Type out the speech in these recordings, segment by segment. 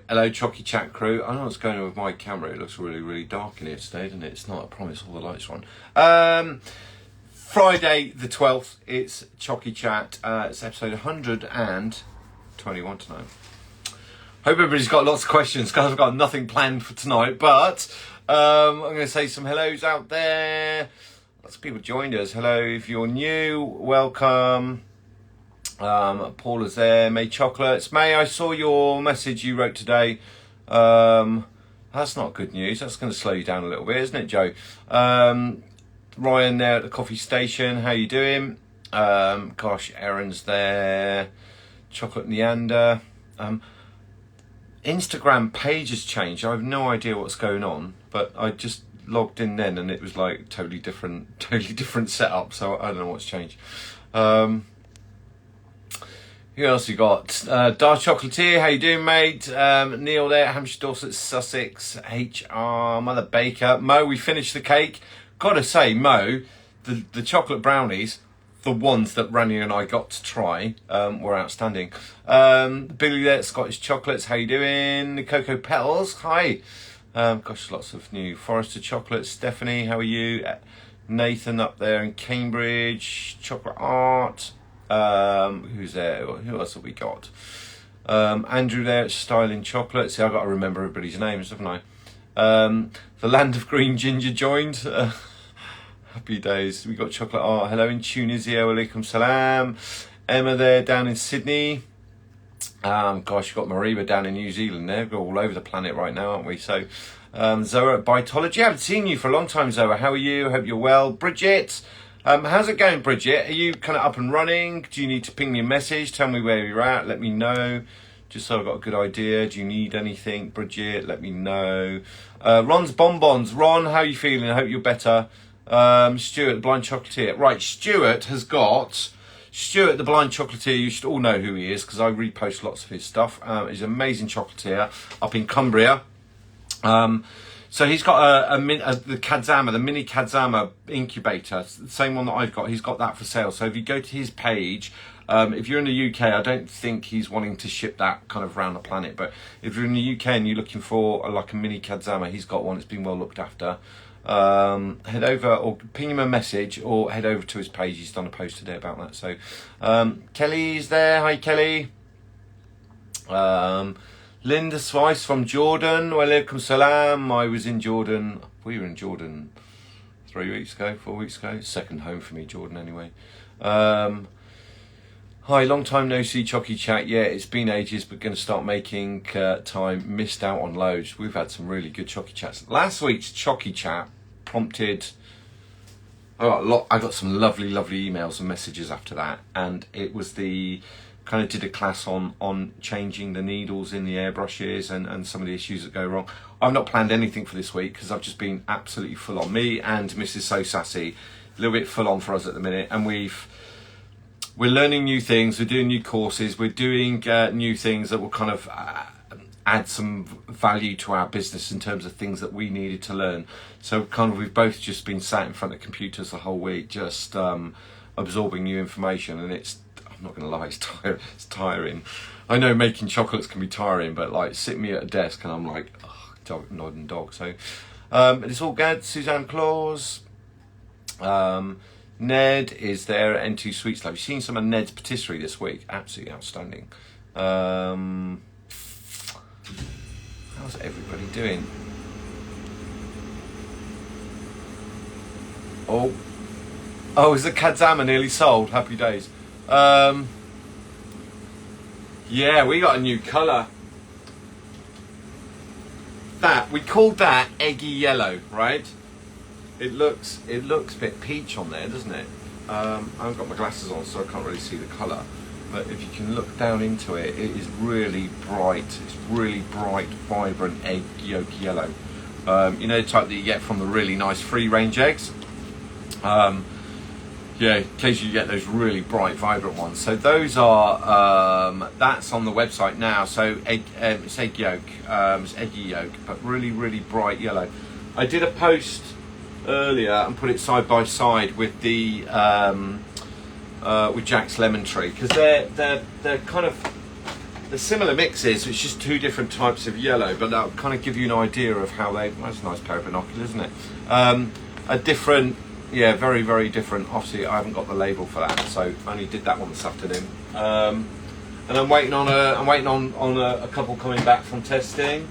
Hello, Chocky Chat crew. I don't know what's going on with my camera. It looks really, really dark in here today, doesn't it? It's not. I promise all the lights are on. Friday the 12th, it's Chocky Chat. It's episode 121 tonight. Hope everybody's got lots of questions because I've got nothing planned for tonight. But I'm going to say some hellos out there. Lots of people joined us. Hello, if you're new, welcome. Paula's there. May Chocolates. May, I saw your message you wrote today. That's not good news. That's going to slow you down a little bit, isn't it, Joe? Ryan there at the coffee station. How you doing? Gosh, Erin's there. Chocolate Neander. Instagram page has changed. I have no idea what's going on, but I just logged in then and it was like totally different setup. So I don't know what's changed. Who else you got? Dark Chocolatier, how you doing, mate? Neil there, Hampshire, Dorset, Sussex, HR, Mother Baker. Mo, we finished the cake. Gotta say, Mo, the chocolate brownies, the ones that Rani and I got to try, were outstanding. Billy there, Scottish Chocolates, how you doing? The Cocoa Petals, hi. Gosh, lots of new Forester Chocolates. Stephanie, how are you? Nathan up there in Cambridge, Chocolate Art. Who's there? Who else have we got? Andrew there at Styling Chocolate. See, I've got to remember everybody's names, haven't I? The Land of Green Ginger joined. Happy days. We got Chocolate Art. Hello in Tunisia. Alaikum salam. Emma there down in Sydney. Gosh, you've got Mariba down in New Zealand there. We're all over the planet right now, aren't we? So, Zoa at Bitology. I haven't seen you for a long time, Zoa. How are you? Hope you're well. Bridget. How's it going, Bridget? Are you kind of up and running? Do you need to ping me a message? Tell me where you're at. Let me know. Just so I've got a good idea. Do you need anything, Bridget? Let me know. Ron's Bonbons. Ron, how are you feeling? I hope you're better. Stuart, the Blind Chocolatier. Right, Stuart, the Blind Chocolatier. You should all know who he is because I repost lots of his stuff. He's an amazing chocolatier up in Cumbria. So he's got the Kadzama, the mini Kadzama incubator, the same one that I've got. He's got that for sale. So if you go to his page, if you're in the UK, I don't think he's wanting to ship that kind of around the planet. But if you're in the UK and you're looking for like a mini Kadzama, he's got one. It's been well looked after. Head over or ping him a message or head over to his page. He's done a post today about that. So Kelly's there. Hi, Kelly. Linda Swice from Jordan. Walaikum salam. I was in Jordan. We were in Jordan 4 weeks ago. Second home for me, Jordan, anyway. Hi, long time no see, Chocky Chat. Yeah, it's been ages, but going to start making time. Missed out on loads. We've had some really good Chocky Chats. Last week's Chocky Chat prompted... I got some lovely emails and messages after that. And it was kind of did a class on changing the needles in the airbrushes and some of the issues that go wrong. I've not planned anything for this week because I've just been absolutely full on. Me and Mrs. So Sassy, a little bit full on for us at the minute, and we're learning new things, we're doing new courses, we're doing new things that will kind of add some value to our business in terms of things that we needed to learn. So kind of we've both just been sat in front of computers the whole week, just absorbing new information, and I'm not going to lie, it's tiring. I know making chocolates can be tiring, but like sitting me at a desk and I'm like, nodding dog. So it's all good. Suzanne Claus. Ned is there at N2 Sweets Lab. You've seen some of Ned's patisserie this week. Absolutely outstanding. How's everybody doing? Oh, is the Kadzama nearly sold? Happy days. Yeah, we got a new colour. We called that eggy yellow, right? It looks a bit peach on there, doesn't it? I haven't got my glasses on, so I can't really see the colour. But if you can look down into it, it is really bright. It's really bright, vibrant egg yolk yellow. You know the type that you get from the really nice free-range eggs? Yeah, occasionally you get those really bright, vibrant ones. So those are, that's on the website now. So it's egg yolk, it's eggy yolk, but really, really bright yellow. I did a post earlier and put it side by side with the with Jack's Lemon Tree because they're kind of the similar mixes. It's just two different types of yellow, but that'll kind of give you an idea of how they. Well, that's a nice pair of binoculars, isn't it? A different, yeah, very, very different. Obviously, I haven't got the label for that, so I only did that one this afternoon. And I'm waiting on a couple coming back from testing.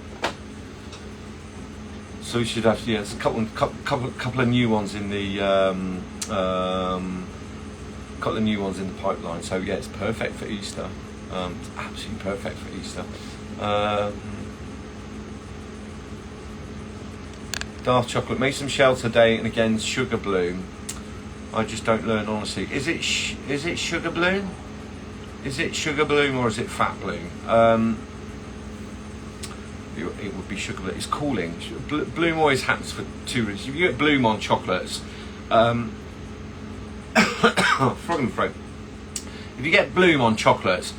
So we should have, yeah, there's a couple of new ones in the couple of new ones in the pipeline. So yeah, it's perfect for Easter. It's absolutely perfect for Easter. Dark chocolate, make some shell today, and again sugar bloom. I just don't learn honestly. Is it sugar bloom? Is it sugar bloom or is it fat bloom? It would be sugar bloom. It's cooling. Bloom always happens for two reasons. If you get bloom on chocolates, frog in the throat. If you get bloom on chocolates,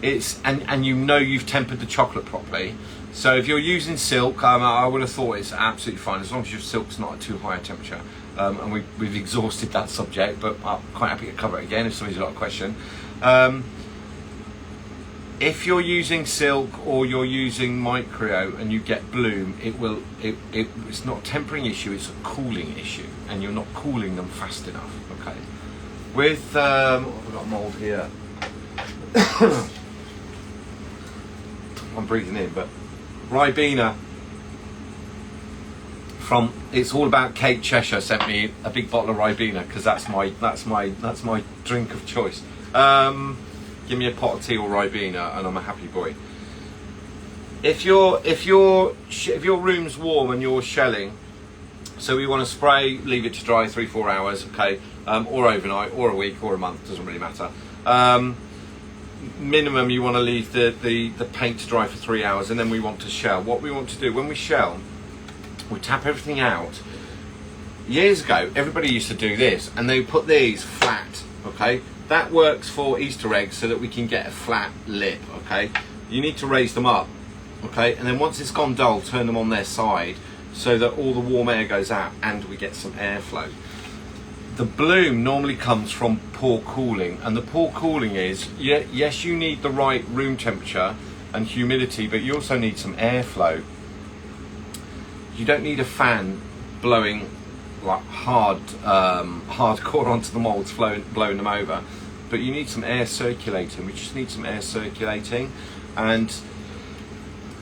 it's and you know you've tempered the chocolate properly. So if you're using silk, I would have thought it's absolutely fine as long as your silk's not at too high a temperature. And we've exhausted that subject, but I'm quite happy to cover it again if somebody's got a question. If you're using silk or you're using Mycryo and you get bloom, it's not a tempering issue, it's a cooling issue, and you're not cooling them fast enough. Okay. With I've got mold here. I'm breathing in, but Ribena from It's All About Cake Cheshire sent me a big bottle of Ribena because that's my drink of choice. Give me a pot of tea or Ribena and I'm a happy boy. If your room's warm and you're shelling, so we want to spray, leave it to dry 3-4 hours, okay, or overnight, or a week, or a month, doesn't really matter. Minimum, you want to leave the paint to dry for 3 hours, and then we want to shell. What we want to do when we shell, we tap everything out. Years ago, everybody used to do this, and they put these flat, okay. That works for Easter eggs so that we can get a flat lip, okay? You need to raise them up, okay? And then once it's gone dull, turn them on their side so that all the warm air goes out and we get some airflow. The bloom normally comes from poor cooling, and the poor cooling is, yes, you need the right room temperature and humidity, but you also need some airflow. You don't need a fan blowing like hardcore onto the molds, blowing them over, but you need some air circulating. We just need some air circulating, and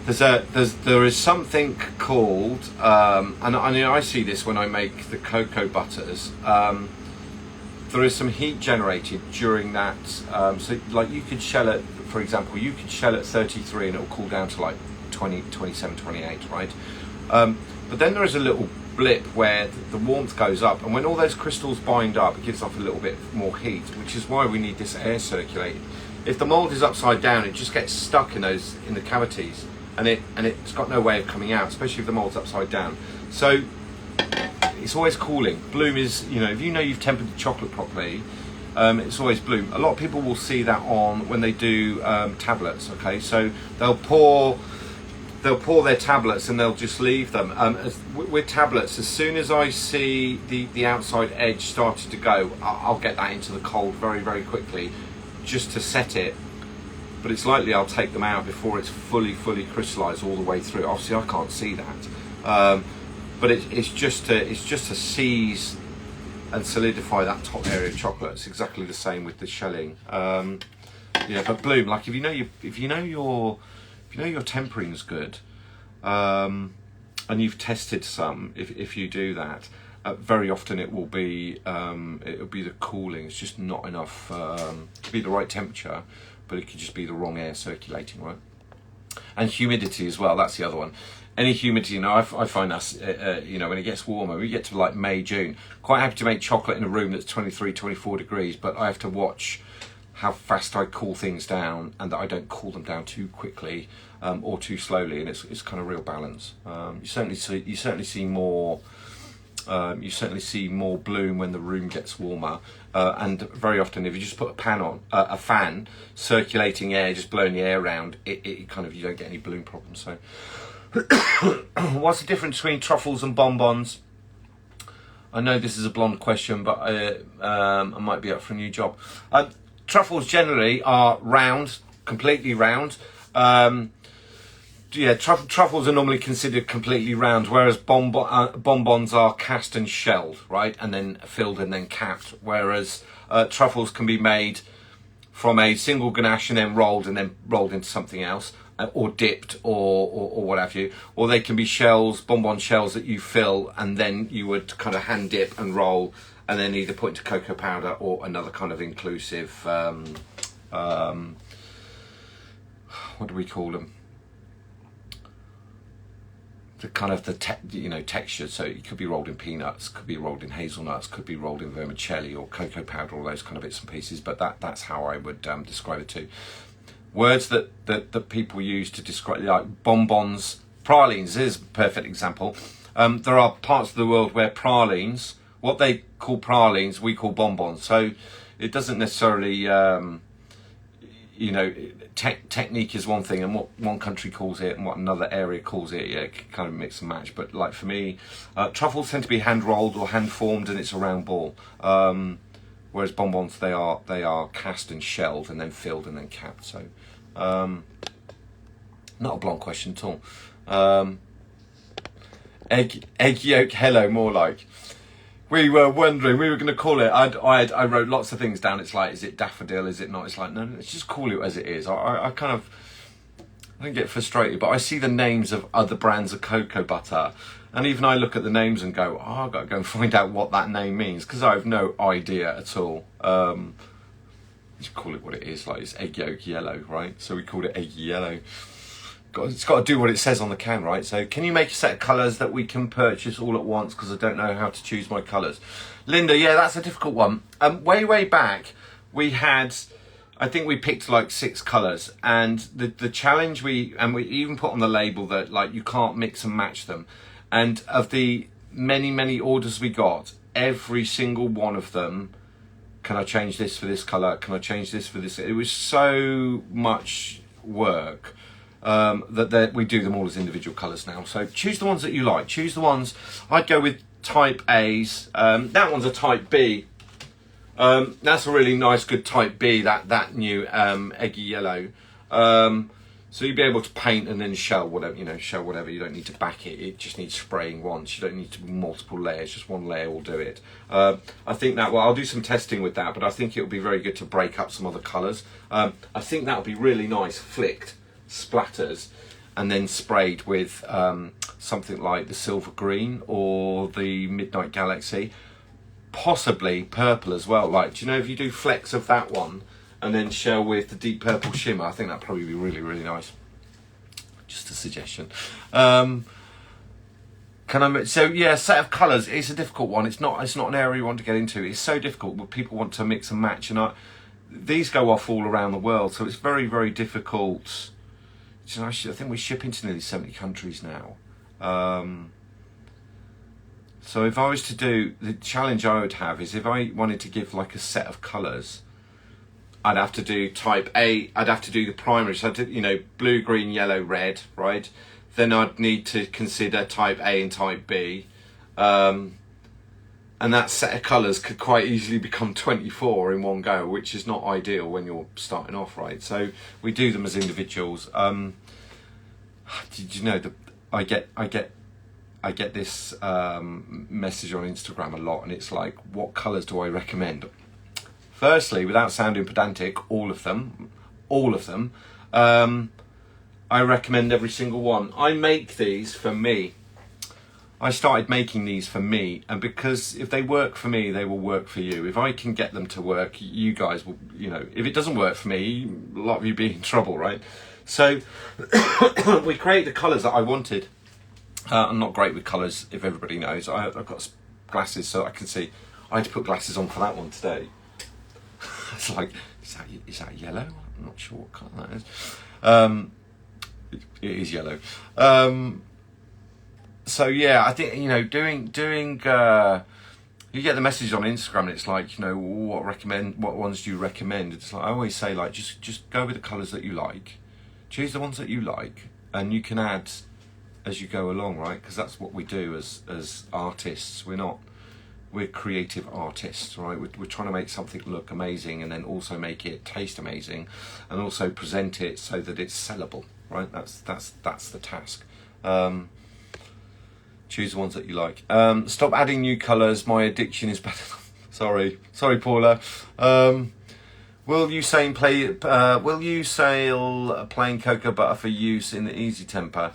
there is something called and I see this when I make the cocoa butters. There is some heat generated during that, so like you could shell it, for example, you could shell at 33 and it will cool down to like 20, 27, 28, right? But then there is a little blip where the warmth goes up, and when all those crystals bind up, it gives off a little bit more heat, which is why we need this air circulated. If the mold is upside down, it just gets stuck in the cavities, and it's got no way of coming out, especially if the mold's upside down. So it's always cooling. Bloom is, if you've tempered the chocolate properly, it's always bloom. A lot of people will see that on when they do tablets. Okay, so they'll pour their tablets and they'll just leave them. With tablets, as soon as I see the outside edge started to go, I'll get that into the cold very, very quickly, just to set it. But it's likely I'll take them out before it's fully crystallized all the way through. Obviously, I can't see that, but it's just to seize and solidify that top area of chocolate. It's exactly the same with the shelling. But bloom, like if you know your tempering's good, and you've tested some, if you do that, very often it will be the cooling. It's just not enough. It could be the right temperature, but it could just be the wrong air circulating, right? And humidity as well. That's the other one. Any humidity, I find that's, when it gets warmer, we get to like May, June, quite happy to make chocolate in a room that's 23, 24 degrees, but I have to watch how fast I cool things down, and that I don't cool them down too quickly or too slowly, and it's kind of real balance. You certainly see more bloom when the room gets warmer, and very often if you just put a fan circulating air, just blowing the air around, it kind of, you don't get any bloom problems. So what's the difference between truffles and bonbons? I know this is a blonde question, but I might be up for a new job. Truffles generally are round, completely round. Yeah, truffles are normally considered completely round, whereas bonbons are cast and shelled, right, and then filled and then capped. Whereas truffles can be made from a single ganache and then rolled into something else, or dipped, or what have you. Or they can be shells, bonbon shells that you fill, and then you would kind of hand dip and roll, and then either put into cocoa powder or another kind of inclusive. What do we call them? The kind of texture. So it could be rolled in peanuts, could be rolled in hazelnuts, could be rolled in vermicelli or cocoa powder, all those kind of bits and pieces. But that's how I would describe it too. Words that people use to describe, like bonbons, pralines is a perfect example. There are parts of the world where pralines, what they call pralines, we call bonbons. So it doesn't necessarily, technique is one thing, and what one country calls it and what another area calls it, yeah, kind of mix and match. But like for me, truffles tend to be hand rolled or hand formed, and it's a round ball. Whereas bonbons, they are cast and shelled and then filled and then capped. So, not a blonde question at all. Egg yolk, hello, more like. We were wondering, we were going to call it, I wrote lots of things down. It's like, is it daffodil, is it not? It's like, no, let's just call it as it is. I don't get frustrated, but I see the names of other brands of cocoa butter, and even I look at the names and go, I've got to go and find out what that name means, because I have no idea at all. Just call it what it is, like it's egg yolk yellow, right? So we called it egg yellow. It's got to do what it says on the can, right? So can you make a set of colours that we can purchase all at once, because I don't know how to choose my colours? Linda, yeah, that's a difficult one. Way back, we had, I think we picked like 6 colours, and the challenge we even put on the label that like you can't mix and match them. And of the many orders we got, every single one of them, can I change this for this colour? Can I change this for this? It was so much work. That we do them all as individual colours now. So choose the ones that you like. Choose the ones. I'd go with type A's. That one's a type B. That's a really nice, good type B. That new eggy yellow. So you'll be able to paint and then shell whatever. Shell whatever. You don't need to back it. It just needs spraying once. You don't need to do multiple layers. Just one layer will do it. I think that. Well, I'll do some testing with that, but I think it will be very good to break up some other colours. I think that will be really nice, flicked splatters, and then sprayed with something like the silver green or the Midnight Galaxy, possibly purple as well. Like, do you know, if you do flecks of that one and then shell with the deep purple shimmer, I think that'd probably be really, really nice. Just a suggestion. So yeah, set of colours. It's a difficult one. It's not an area you want to get into. It's so difficult, but people want to mix and match, and these go off all around the world, so it's very, very difficult. I think we ship into nearly 70 countries now. So if I was to do, the challenge I would have is if I wanted to give like a set of colours, I'd have to do type A, I'd have to do the primary, so blue, green, yellow, red, right? Then I'd need to consider type A and type B. And that set of colours could quite easily become 24 in one go, which is not ideal when you're starting off, right? So we do them as individuals. Did you know that I get this message on Instagram a lot, and it's like, what colours do I recommend? Firstly, without sounding pedantic, all of them. I recommend every single one. I make these for me. I started making these for me, and because if they work for me, they will work for you. If I can get them to work, you guys will, if it doesn't work for me, a lot of you be in trouble, right? So we create the colours that I wanted. I'm not great with colours, if everybody knows. I've got glasses so I can see. I had to put glasses on for that one today. It's like, is that yellow? I'm not sure what colour that is. It is yellow. So yeah, I think doing you get the message on Instagram, and it's like, what ones do you recommend? It's like I always say, like, just go with the colours that you like, choose the ones that you like, and you can add as you go along, right? Because that's what we do as artists. We're not we're creative artists, right? We're trying to make something look amazing and then also make it taste amazing and also present it so that it's sellable, right? That's the task. Choose the ones that you like. Stop adding new colours. My addiction is better. Sorry, Paula. Will you sail plain cocoa butter for use in the easy temper?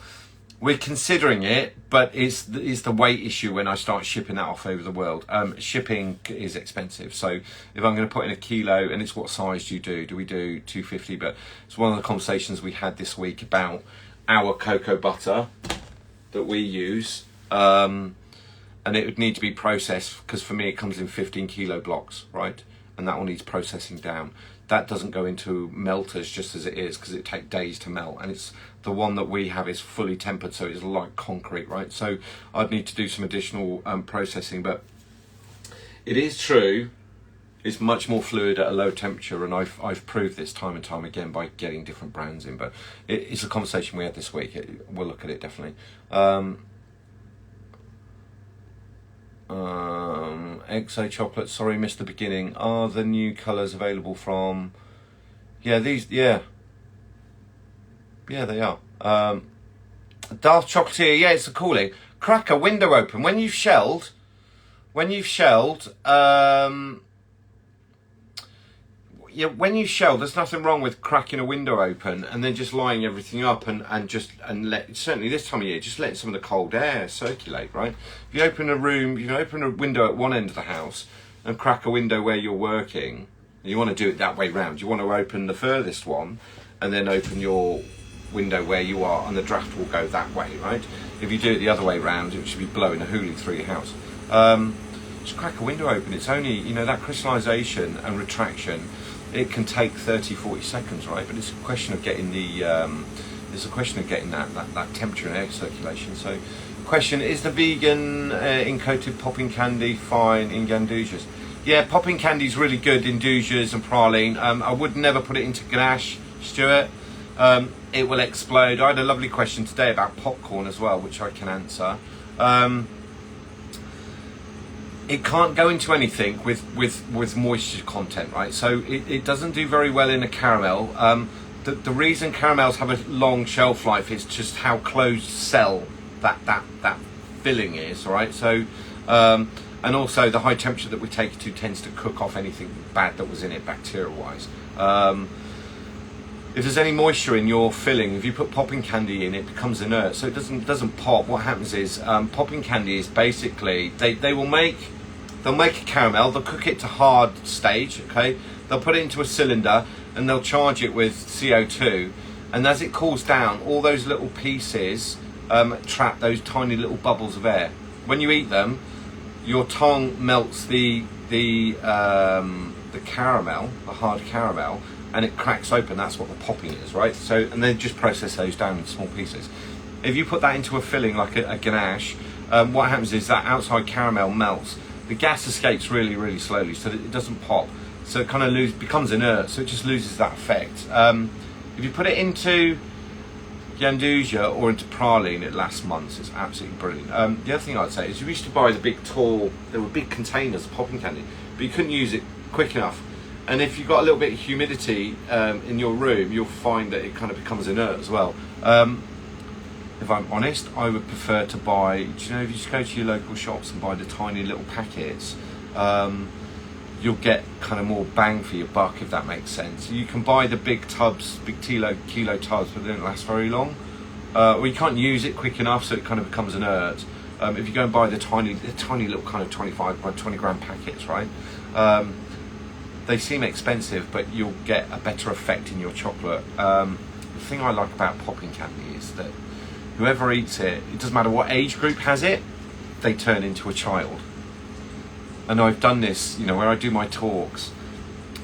We're considering it, but it's the weight issue when I start shipping that off over the world. Shipping is expensive, so if I'm going to put in a kilo, and it's what size do you do? Do we do 250? But it's one of the conversations we had this week about our cocoa butter that we use, and it would need to be processed, because for me it comes in 15 kilo blocks, right? And that one needs processing down. That doesn't go into melters just as it is, because it takes days to melt, and it's the one that we have is fully tempered, so it's like concrete, right? So I'd need to do some additional processing, but it is true it's much more fluid at a low temperature, and I've proved this time and time again by getting different brands in. But it's a conversation we had this week. We'll look at it definitely. XO chocolate, sorry, missed the beginning. Are the new colours available from... Yeah, these, yeah, they are. Dark chocolatier, yeah, it's a cooling. Cracker, window open. When you've shelled, there's nothing wrong with cracking a window open and then just lining everything up and let, certainly this time of year, just letting some of the cold air circulate, right? If you open a window at one end of the house and crack a window where you're working, you want to do it that way round. You want to open the furthest one and then open your window where you are, and the draft will go that way, right? If you do it the other way round, it should be blowing a hoolie through your house. Just crack a window open. It's only, that crystallization and retraction, it can take 30-40 seconds, right? But it's a question of getting that temperature and air circulation. So question, is the vegan encoded popping candy fine in giandujas? Yeah, popping candy is really good in doujas and praline. I would never put it into ganache, Stuart. It will explode. I had a lovely question today about popcorn as well, which I can answer. It can't go into anything with moisture content, right? So it doesn't do very well in a caramel. The reason caramels have a long shelf life is just how closed cell that filling is, right? So and also the high temperature that we take it to tends to cook off anything bad that was in it bacteria wise. If there's any moisture in your filling, if you put popping candy in, it becomes inert, so it doesn't pop. What happens is popping candy is basically they'll make a caramel, they'll cook it to hard stage, okay? They'll put it into a cylinder and they'll charge it with CO2, and as it cools down, all those little pieces trap those tiny little bubbles of air. When you eat them, your tongue melts the caramel, the hard caramel, and it cracks open. That's what the popping is, right? So, and then just process those down in small pieces. If you put that into a filling like a ganache, what happens is that outside caramel melts. The gas escapes really, really slowly, so that it doesn't pop. So it kind of becomes inert, so it just loses that effect. If you put it into gianduja or into praline, it lasts months. It's absolutely brilliant. The other thing I'd say is you used to buy there were big containers of popping candy, but you couldn't use it quick enough. And if you've got a little bit of humidity in your room, you'll find that it kind of becomes inert as well. If I'm honest, I would prefer to buy, if you just go to your local shops and buy the tiny little packets, you'll get kind of more bang for your buck, if that makes sense. You can buy the big tubs, big kilo tubs, but they don't last very long. Or you can't use it quick enough, so it kind of becomes inert. If you go and buy the tiny little kind of 25 by 20 gram packets, right? They seem expensive, but you'll get a better effect in your chocolate. The thing I like about popping candy is that whoever eats it, it doesn't matter what age group has it, they turn into a child. And I've done this, where I do my talks,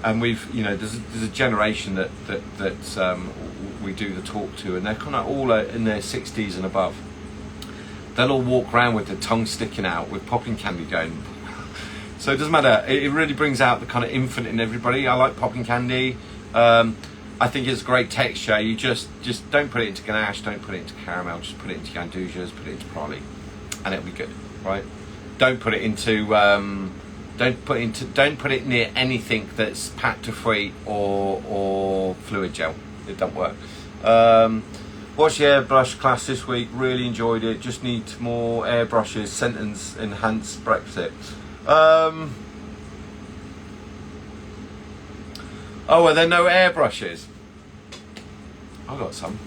and there's a generation that we do the talk to, and they're kind of all in their 60s and above. They'll all walk around with their tongue sticking out, with popping candy going. So it doesn't matter. It really brings out the kind of infant in everybody. I like popping candy. I think it's a great texture. You just don't put it into ganache, don't put it into caramel, just put it into giandujas, put it into praline, and it'll be good, right? don't put it into don't put it near anything that's Pacta-free or fluid gel. It doesn't work. Watched the airbrush class this week, really enjoyed it. Just need more airbrushes. Sentence enhance Brexit. Oh, are there no airbrushes? I got some.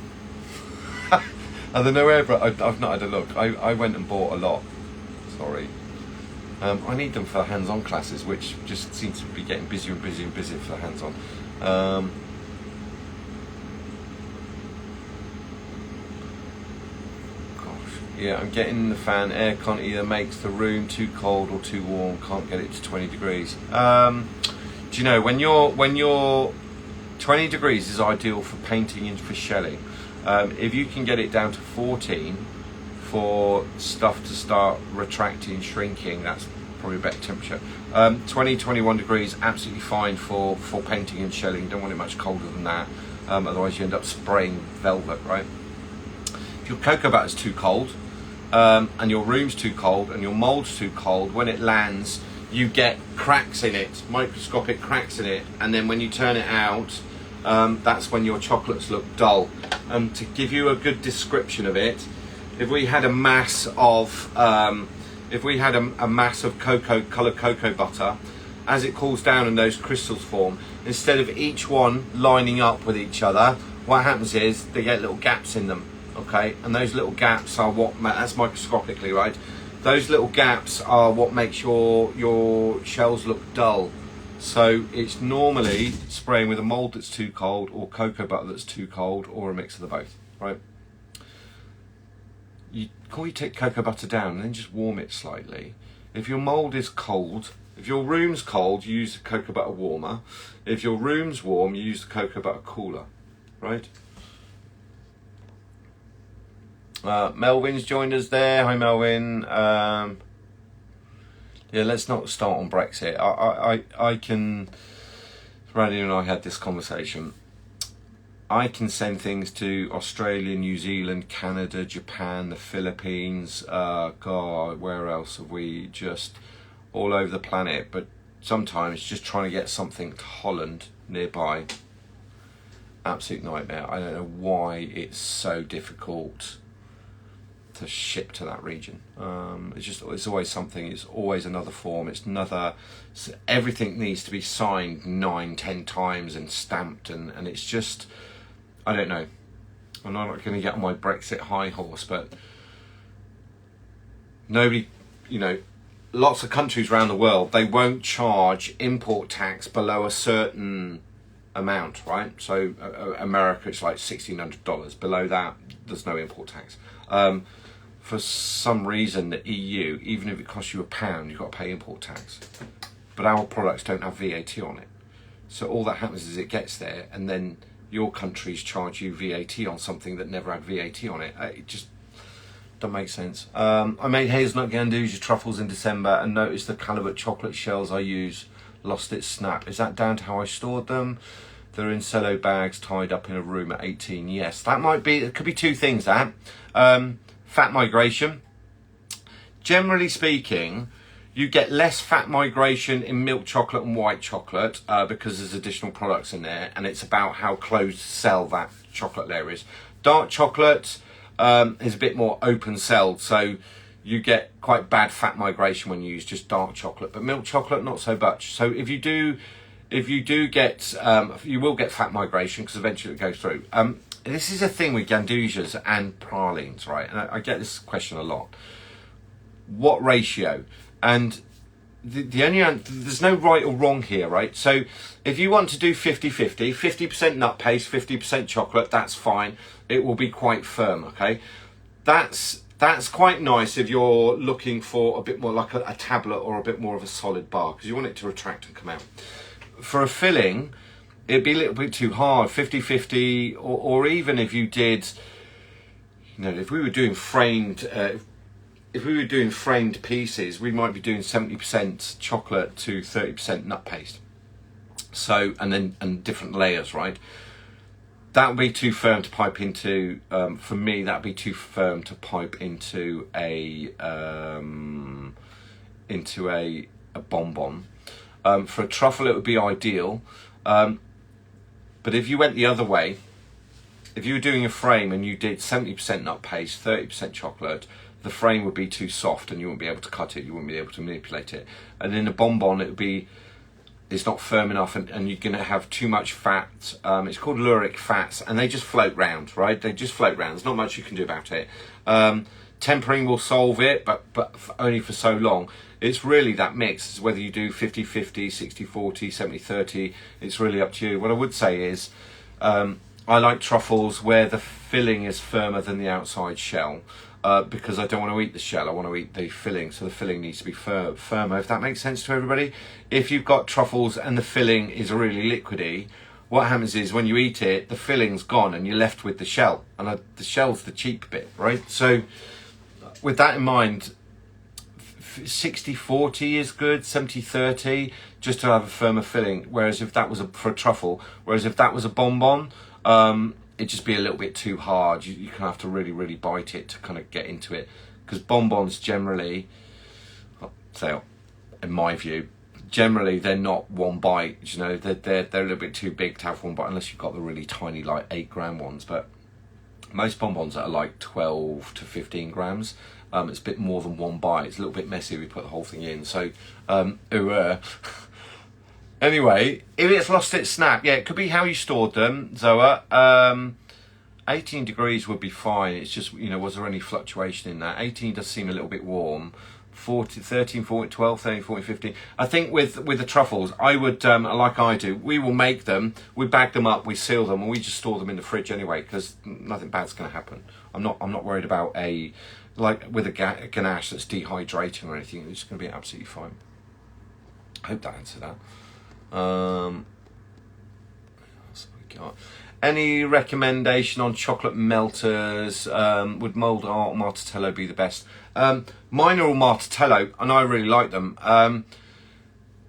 Are there no airbrush? I've not had a look. I went and bought a lot. Sorry. I need them for hands-on classes, which just seems to be getting busier and busier and busier for hands-on. Yeah, I'm getting the fan. Aircon either makes the room too cold or too warm. Can't get it to 20 degrees. Do you know, when you're 20 degrees is ideal for painting and for shelling. If you can get it down to 14 for stuff to start retracting, shrinking, that's probably a better temperature. 21 degrees, absolutely fine for painting and shelling. Don't want it much colder than that. Otherwise you end up spraying velvet, right? If your cocoa butter's too cold, and your room's too cold and your mold's too cold, when it lands you get cracks in it, microscopic cracks in it, and then when you turn it out, that's when your chocolates look dull. To give you a good description of it, if we had a mass of coloured cocoa butter, as it cools down and those crystals form, instead of each one lining up with each other, what happens is they get little gaps in them. Okay, and those little gaps are that's microscopically, right? Those little gaps are what makes your shells look dull. So it's normally spraying with a mold that's too cold, or cocoa butter that's too cold, or a mix of the both, right? You take cocoa butter down and then just warm it slightly. If your mold is cold, if your room's cold, you use the cocoa butter warmer. If your room's warm, you use the cocoa butter cooler, right? Melvin's joined us there. Hi, Melvin. Yeah, let's not start on Brexit. I can. Randy and I had this conversation. I can send things to Australia, New Zealand, Canada, Japan, the Philippines. God, where else have we? Just all over the planet. But sometimes just trying to get something to Holland nearby, absolute nightmare. I don't know why it's so difficult to ship to that region. It's always something. It's always another form. Everything needs to be signed 9-10 times and stamped, and it's just, I don't know. I'm not going to get on my Brexit high horse, but nobody, lots of countries around the world, they won't charge import tax below a certain amount, right? So America, it's like $1,600. Below that, there's no import tax. For some reason, the EU, even if it costs you £1, you've got to pay import tax. But our products don't have VAT on it. So all that happens is it gets there, and then your countries charge you VAT on something that never had VAT on it. It just doesn't make sense. I made hazelnut giandujas truffles in December and noticed the Calibut chocolate shells I use lost its snap. Is that down to how I stored them? They're in cello bags tied up in a room at 18. Yes, that might be, it could be two things, that. Fat migration. Generally speaking, you get less fat migration in milk chocolate and white chocolate because there's additional products in there, and it's about how closed cell that chocolate layer is. Dark chocolate is a bit more open celled, so you get quite bad fat migration when you use just dark chocolate, but milk chocolate not so much. So if you do get, you will get fat migration because eventually it goes through. This is a thing with giandujas and pralines, right? And I get this question a lot. What ratio? And the only answer, there's no right or wrong here, right? So if you want to do 50-50, 50% nut paste, 50% chocolate, that's fine. It will be quite firm, okay? That's quite nice if you're looking for a bit more like a tablet or a bit more of a solid bar, because you want it to retract and come out. For a filling, it'd be a little bit too hard, 50-50, or even if you did, if we were doing framed pieces, we might be doing 70% chocolate to 30% nut paste. So, and different layers, right? That would be too firm to pipe into, for me, that'd be too firm to pipe into into a bonbon. For a truffle, it would be ideal. But if you went the other way, if you were doing a frame and you did 70% nut paste, 30% chocolate, the frame would be too soft and you wouldn't be able to cut it, you wouldn't be able to manipulate it. And in a bonbon, it's not firm enough and you're going to have too much fat. It's called lauric fats and they just float round, right? They just float round. There's not much you can do about it. Tempering will solve it, but only for so long. It's really that mix. It's whether you do 50-50, 60-40, 70-30. It's really up to you. What I would say is, I like truffles where the filling is firmer than the outside shell, because I don't want to eat the shell. I want to eat the filling, so the filling needs to be firmer, if that makes sense to everybody. If you've got truffles and the filling is really liquidy, what happens is when you eat it, the filling's gone and you're left with the shell, and the shell's the cheap bit, right? So with that in mind, 60-40 is good, 70-30, just to have a firmer filling. Whereas if that was for a truffle, whereas if that was a bonbon, it'd just be a little bit too hard. You kind of have to really, really bite it to kind of get into it. Because bonbons generally, so in my view, generally they're not one bite. You know, they're a little bit too big to have one bite, unless you've got the really tiny, like 8-gram ones. But most bonbons are like 12 to 15 grams. It's a bit more than one bite. It's a little bit messy if we put the whole thing in. So, anyway, if it's lost its snap, yeah, it could be how you stored them, Zoa. 18 degrees would be fine. It's just, you know, was there any fluctuation in that? 18 does seem a little bit warm. 13, 14, 12, 13, 14, 15. I think with the truffles, I would, like I do, we will make them, we bag them up, we seal them, and we just store them in the fridge anyway, because nothing bad's going to happen. I'm not worried about like with a ganache that's dehydrating or anything. It's going to be absolutely fine. I hope that answered that. What else have we got? Any recommendation on chocolate melters? Would mold or Martitello be the best? Mine are all Martitello, and I really like them.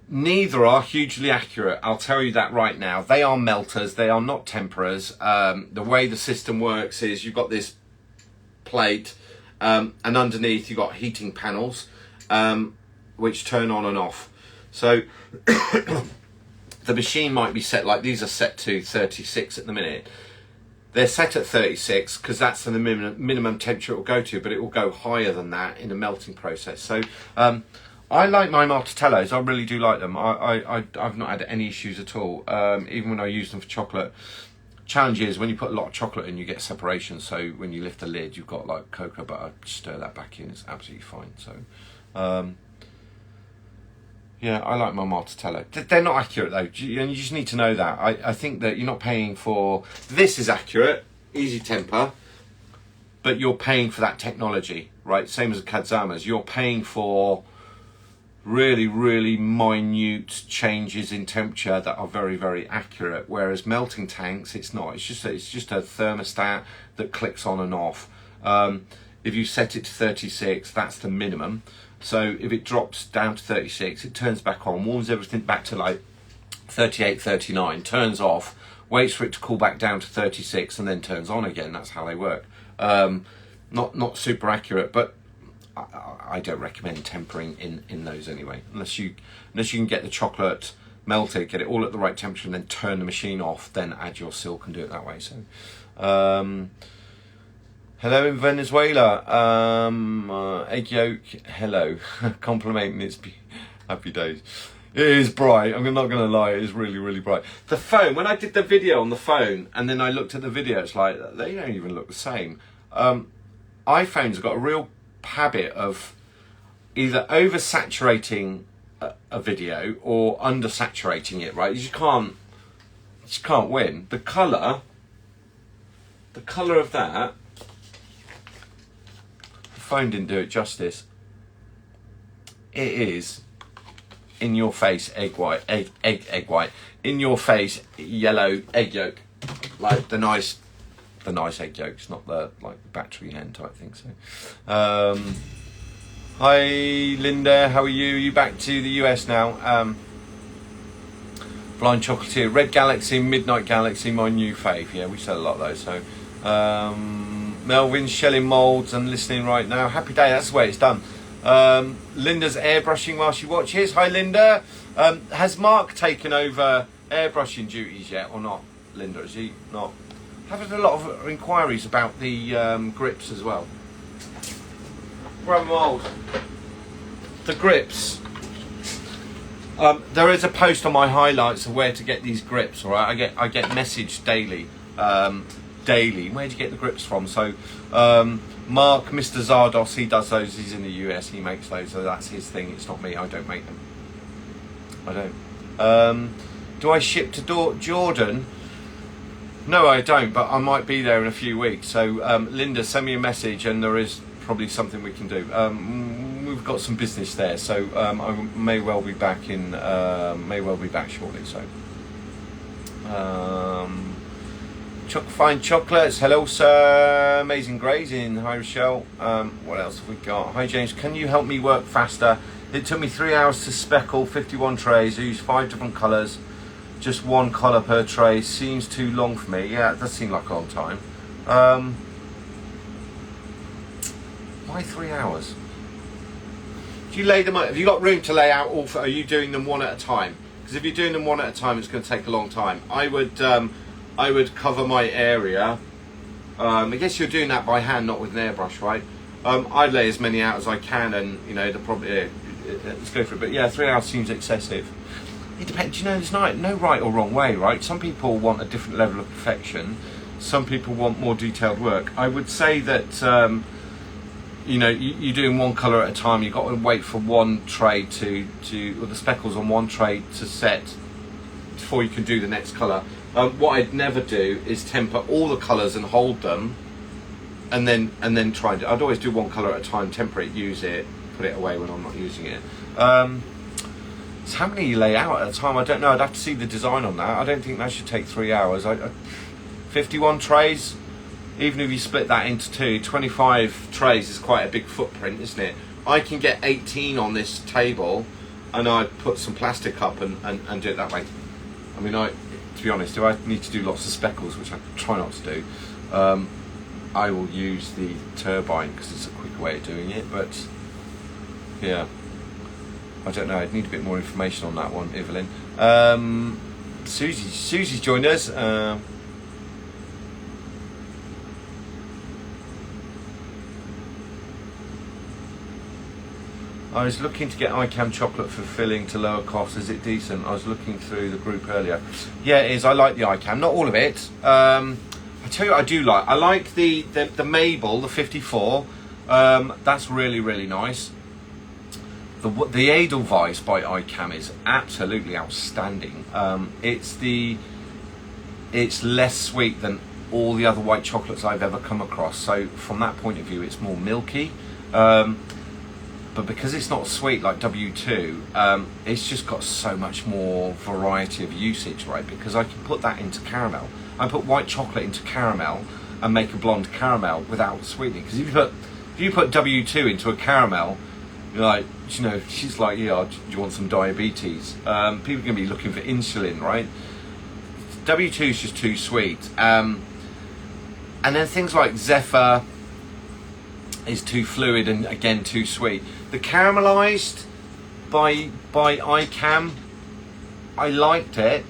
Neither are hugely accurate. I'll tell you that right now. They are melters. They are not temperers. The way the system works is you've got this plate, and underneath you've got heating panels, which turn on and off. So the machine might be set, like these are set to 36 at the minute. They're set at 36 because that's the minimum temperature it will go to, but it will go higher than that in the melting process. So I like my Martitellos. I really do like them. I've not had any issues at all, even when I use them for chocolate. Challenge is when you put a lot of chocolate in, you get separation. So when you lift the lid, you've got like cocoa butter, stir that back in. It's absolutely fine. So yeah, I like my Martitello. They're not accurate though, and you just need to know that. I think that you're not paying for, this is accurate, easy temper, but you're paying for that technology, right? Same as the Kadzamas. You're paying for really, really minute changes in temperature that are very, very accurate. Whereas melting tanks, it's not. It's just a thermostat that clicks on and off. If you set it to 36, that's the minimum. So if it drops down to 36, it turns back on, warms everything back to like 38, 39, turns off, waits for it to cool back down to 36, and then turns on again. That's how they work. Not super accurate, but I don't recommend tempering in those anyway, unless you can get the chocolate melted, get it all at the right temperature, and then turn the machine off, then add your silk and do it that way. So hello in Venezuela. Egg yolk, hello. Complimenting it's happy days. It is bright, I'm not going to lie, it is really, really bright. The phone, when I did the video on the phone, and then I looked at the video, it's like, they don't even look the same. iPhones have got a real habit of either oversaturating a video or undersaturating it, right? You just can't win. The colour of that, the phone didn't do it justice. It is in your face egg white, egg white. In your face yellow egg yolk, like the nice egg yolks, not the like battery hen type thing. So, hi Linda, how are you? Are you back to the US now? Blind Chocolatier, Red Galaxy, Midnight Galaxy, my new fave. Yeah, we sell a lot of those. So, Melvin's shelling moulds and listening right now. Happy day. That's the way it's done. Linda's airbrushing while she watches. Hi, Linda. Has Mark taken over airbrushing duties yet or not? Linda, is he not? I've had a lot of inquiries about the grips as well. Grab mold. The grips. There is a post on my highlights of where to get these grips. All right, I get messaged daily. Daily. Where do you get the grips from? So Mark, Mr. Zardos, he does those. He's in the US. He makes those. So that's his thing. It's not me. I don't make them. I don't. Do I ship to Jordan? No, I don't. But I might be there in a few weeks. So Linda, send me a message, and there is probably something we can do. We've got some business there, so I may well be back in. May well be back shortly. So. Fine chocolates. Hello, sir. Amazing grazing. Hi, Rochelle. What else have we got? Hi, James. Can you help me work faster? It took me 3 hours to speckle 51 trays. I used 5 different colours. Just 1 colour per tray. Seems too long for me. Yeah, it does seem like a long time. Why 3 hours? Do you lay them out? Have you got room to lay out all? Are you doing them one at a time? Because if you're doing them one at a time, it's going to take a long time. I would cover my area. I guess you're doing that by hand, not with an airbrush, right? I'd lay as many out as I can, and you know, let's go for it. But yeah, 3 hours seems excessive. It depends. You know, there's no right or wrong way, right? Some people want a different level of perfection. Some people want more detailed work. I would say that you know, you're doing 1 colour at a time. You've got to wait for 1 tray or the speckles on 1 tray to set before you can do the next colour. What I'd never do is temper all the colours and hold them, and then try and I'd always do 1 colour at a time, temper it, use it, put it away when I'm not using it. So how many you lay out at a time? I don't know. I'd have to see the design on that. I don't think that should take 3 hours. 51 trays. Even if you split that into 2, 25 trays is quite a big footprint, isn't it? I can get 18 on this table, and I'd put some plastic up and do it that way. I mean, to be honest, do I need to do lots of speckles, which I try not to do, I will use the turbine because it's a quick way of doing it. But yeah, I don't know. I'd need a bit more information on that one, Evelyn. Susie's joined us. I was looking to get iCam chocolate for filling to lower costs. Is it decent? I was looking through the group earlier. Yeah, it is. I like the iCam. Not all of it. I tell you what I do like. I like the Mabel, the 54. That's really, really nice. The Edelweiss by iCam is absolutely outstanding. It's less sweet than all the other white chocolates I've ever come across. So from that point of view, it's more milky. But because it's not sweet like W2, it's just got so much more variety of usage, right? Because I can put that into caramel. I put white chocolate into caramel and make a blonde caramel without sweetening. Because if you put W2 into a caramel, you're like, you know, she's like, yeah, do you want some diabetes? People are going to be looking for insulin, right? W2 is just too sweet. And then things like Zephyr is too fluid and again too sweet. The caramelized by iCam, I liked it.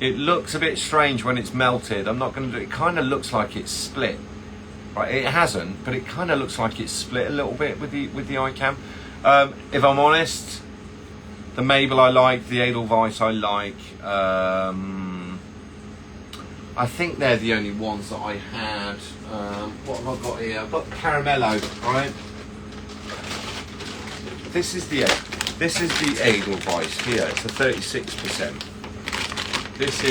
It looks a bit strange when it's melted. I'm not going to do it. It kind of looks like it's split, right? It hasn't, but it kind of looks like it's split a little bit with the iCam. If I'm honest, the Mabel I like, the Edelweiss I like. I think they're the only ones that I had. What have I got here? I've got the Caramello, right? This is the Edelweiss here. It's a 36%. This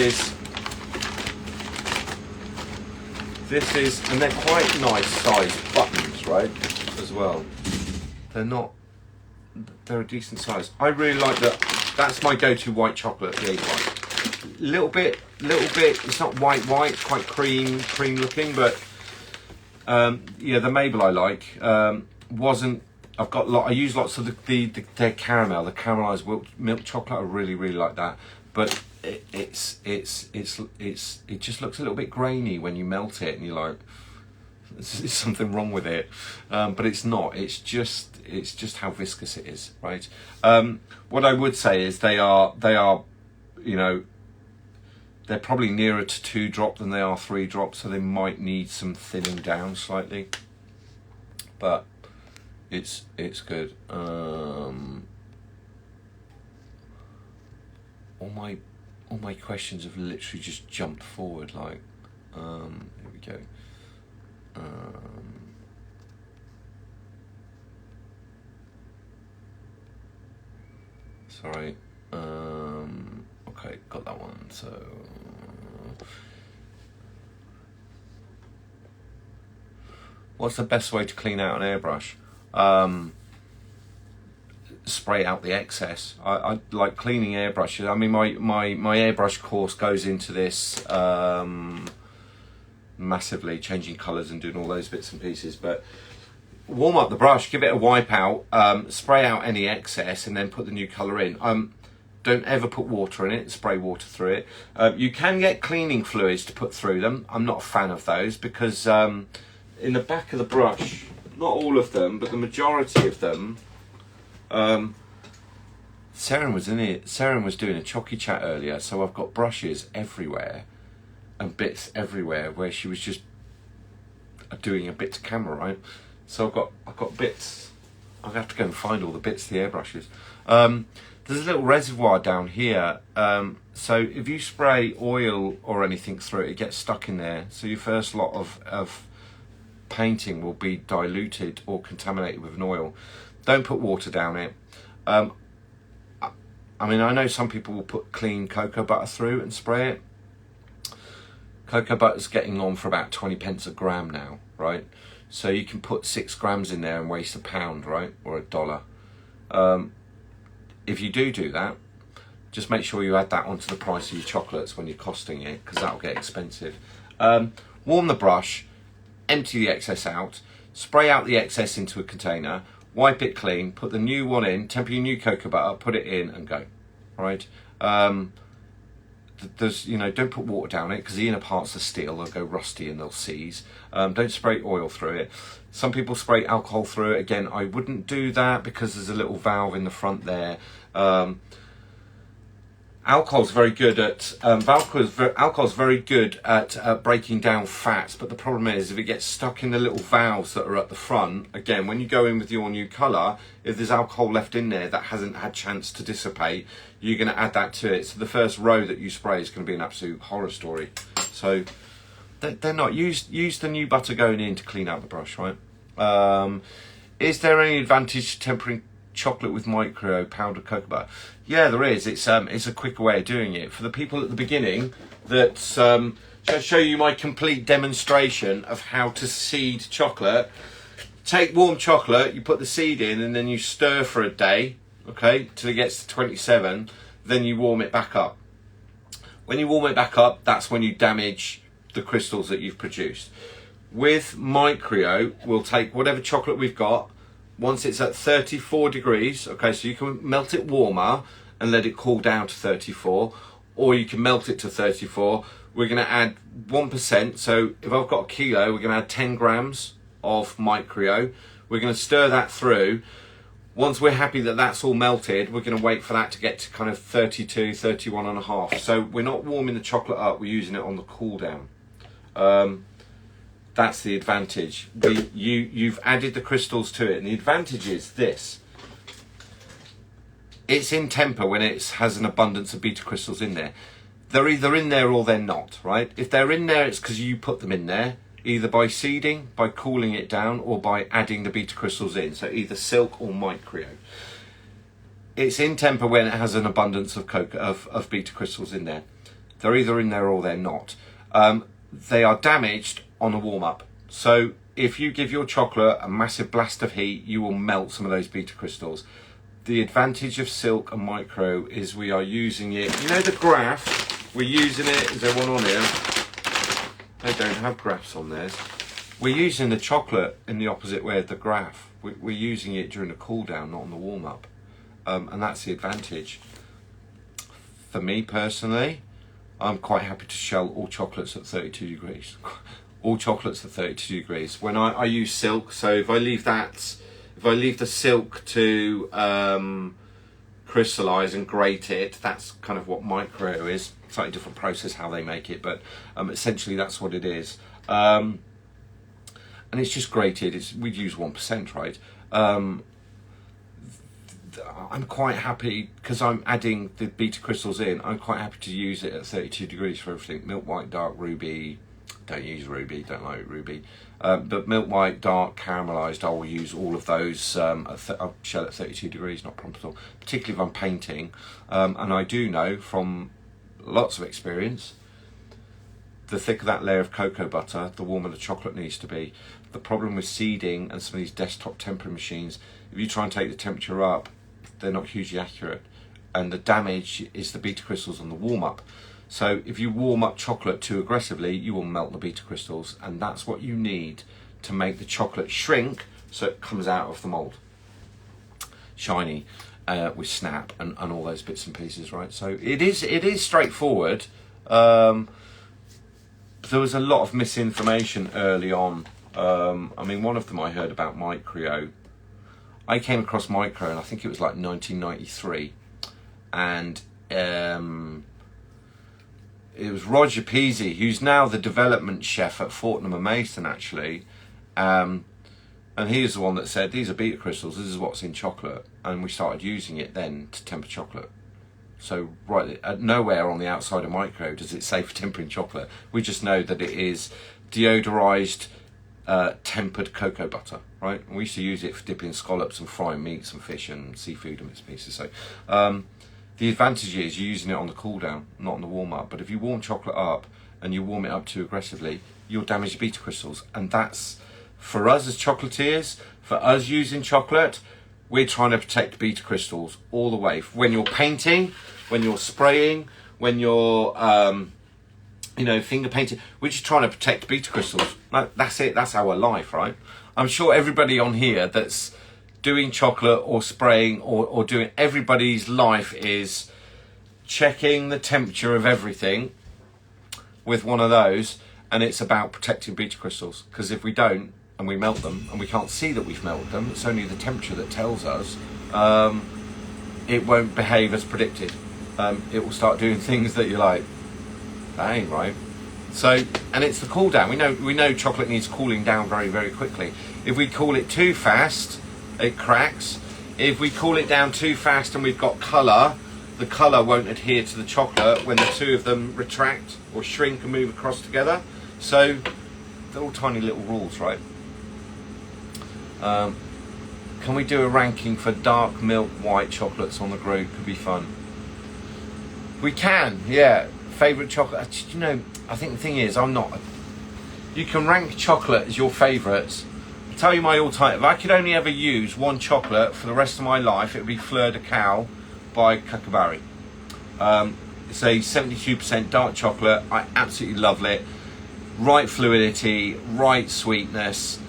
is, and they're quite nice sized buttons, right? As well. They're a decent size. I really like that. That's my go-to white chocolate, the Edelweiss. Little bit. It's not white. It's quite cream looking, but yeah, the Mabel I like wasn't. I use lots of their caramel, the caramelized milk chocolate. I really like that, but it just looks a little bit grainy when you melt it, and you're like, There's something wrong with it, but it's not. It's just how viscous it is, right? What I would say is they are, you know, they're probably nearer to 2 drop than they are 3 drop, so they might need some thinning down slightly. But it's good. All my questions have literally just jumped forward. Like, here we go. Sorry. Okay, got that one. So, what's the best way to clean out an airbrush? Spray out the excess. I like cleaning airbrushes. I mean, my airbrush course goes into this massively, changing colours and doing all those bits and pieces. But warm up the brush, give it a wipe out, spray out any excess, and then put the new colour in. Don't ever put water in it, spray water through it. You can get cleaning fluids to put through them. I'm not a fan of those because in the back of the brush, not all of them, but the majority of them, Seren was in it. Seren was doing a Chocy chat earlier, so I've got brushes everywhere and bits everywhere where she was just doing a bit to camera, right? So I've got bits. I'll have to go and find all the bits of the airbrushes. There's a little reservoir down here, so if you spray oil or anything through it, it gets stuck in there. So your first lot of painting will be diluted or contaminated with an oil. Don't put water down it. I mean, I know some people will put clean cocoa butter through and spray it. Cocoa butter's getting on for about 20 pence a gram now, right? So you can put 6 grams in there and waste £1, right? Or $1. If you do that, just make sure you add that onto the price of your chocolates when you're costing it, because that'll get expensive. Warm the brush, empty the excess out, spray out the excess into a container, wipe it clean, put the new one in, temper your new cocoa butter, put it in and go, right? There's, you know, don't put water down it because the inner parts are steel, they'll go rusty and they'll seize. Don't spray oil through it. Some people spray alcohol through it. Again, I wouldn't do that because there's a little valve in the front there. Alcohol's very good at breaking down fats, but the problem is if it gets stuck in the little valves that are at the front, again, when you go in with your new colour, if there's alcohol left in there that hasn't had chance to dissipate, you're going to add that to it. So the first row that you spray is going to be an absolute horror story. So they're not. Use the new butter going in to clean out the brush, right? Is there any advantage to tempering chocolate with Mycryo powdered cocoa butter? Yeah, there is. It's a quicker way of doing it. For the people at the beginning that shall I show you my complete demonstration of how to seed chocolate. Take warm chocolate, you put the seed in, and then you stir for a day, okay, till it gets to 27. Then you warm it back up. When you warm it back up, that's when you damage the crystals that you've produced. With Mycryo, we'll take whatever chocolate we've got. Once it's at 34 degrees, okay, so you can melt it warmer and let it cool down to 34, or you can melt it to 34. We're going to add 1%. So if I've got a kilo, we're going to add 10 grams of Mycryo. We're going to stir that through. Once we're happy that that's all melted, we're going to wait for that to get to kind of 32, 31 and a half. So we're not warming the chocolate up, we're using it on the cool down. That's the advantage. You've added the crystals to it, and the advantage is this. It's in temper when it has an abundance of beta crystals in there. They're either in there or they're not, right? If they're in there, it's because you put them in there, either by seeding, by cooling it down, or by adding the beta crystals in. So either silk or Mycryo. It's in temper when it has an abundance of beta crystals in there. They're either in there or they're not. They are damaged on a warm up. So if you give your chocolate a massive blast of heat, you will melt some of those beta crystals. The advantage of silk and Mycryo is we are using it. You know the graph? We're using it. Is there one on here? They don't have graphs on theirs. We're using the chocolate in the opposite way of the graph. We're using it during the cool down, not on the warm up. And that's the advantage. For me personally, I'm quite happy to shell all chocolates at 32 degrees. all chocolates are 32 degrees. When I use silk, so if I leave the silk to crystallize and grate it, that's kind of what Mycryo is. Slightly different process how they make it, but essentially that's what it is. And it's just grated. We'd use 1%, right? I'm quite happy because I'm adding the beta crystals in. I'm quite happy to use it at 32 degrees for everything. Milk white, dark, ruby. Don't use ruby, don't like ruby. But milk white, dark, caramelized, I will use all of those. I'll shell at 32 degrees, not a problem at all. Particularly if I'm painting. And I do know from lots of experience, the thicker that layer of cocoa butter, the warmer the chocolate needs to be. The problem with seeding and some of these desktop tempering machines, if you try and take the temperature up, they're not hugely accurate. And the damage is the beta crystals on the warm up. So if you warm up chocolate too aggressively, you will melt the beta crystals, and that's what you need to make the chocolate shrink so it comes out of the mold shiny with snap and all those bits and pieces, right? So it is straightforward. There was a lot of misinformation early on. I mean, one of them I heard about Mycryo. I came across Mycryo, and I think it was like 1993, and it was Roger Peasy, who's now the development chef at Fortnum and Mason, actually. And he is the one that said, these are beta crystals, this is what's in chocolate. And we started using it then to temper chocolate. So right, nowhere on the outside of Mycryo does it say for tempering chocolate. We just know that it is deodorized, tempered cocoa butter, right? And we used to use it for dipping scallops and frying meats and fish and seafood and bits and pieces. So the advantage is you're using it on the cool down, not on the warm up. But if you warm chocolate up and you warm it up too aggressively, you'll damage the beta crystals. And that's, for us as chocolatiers, for us using chocolate, we're trying to protect beta crystals all the way. When you're painting, when you're spraying, when you're finger painting, we're just trying to protect beta crystals. That's it, that's our life, right? I'm sure everybody on here that's doing chocolate or spraying or doing, everybody's life is checking the temperature of everything with one of those, and it's about protecting beta crystals, because if we don't and we melt them and we can't see that we've melted them, it's only the temperature that tells us, it won't behave as predicted. It will start doing things that you're like, that ain't right. So, and it's the cool down. We know chocolate needs cooling down very, very quickly. If we cool it too fast, it cracks. If we cool it down too fast and we've got colour, the colour won't adhere to the chocolate when the two of them retract or shrink and move across together. So they're all tiny little rules, right? Can we do a ranking for dark milk white chocolates on the group? Could be fun. We can, yeah. Favourite chocolate? You know, I think the thing is, you can rank chocolate as your favourites. I'll tell you my all-time, if I could only ever use one chocolate for the rest of my life, it would be Fleur de Cow by Kookaburra. It's a 72% dark chocolate. I absolutely love it. Right fluidity, right sweetness.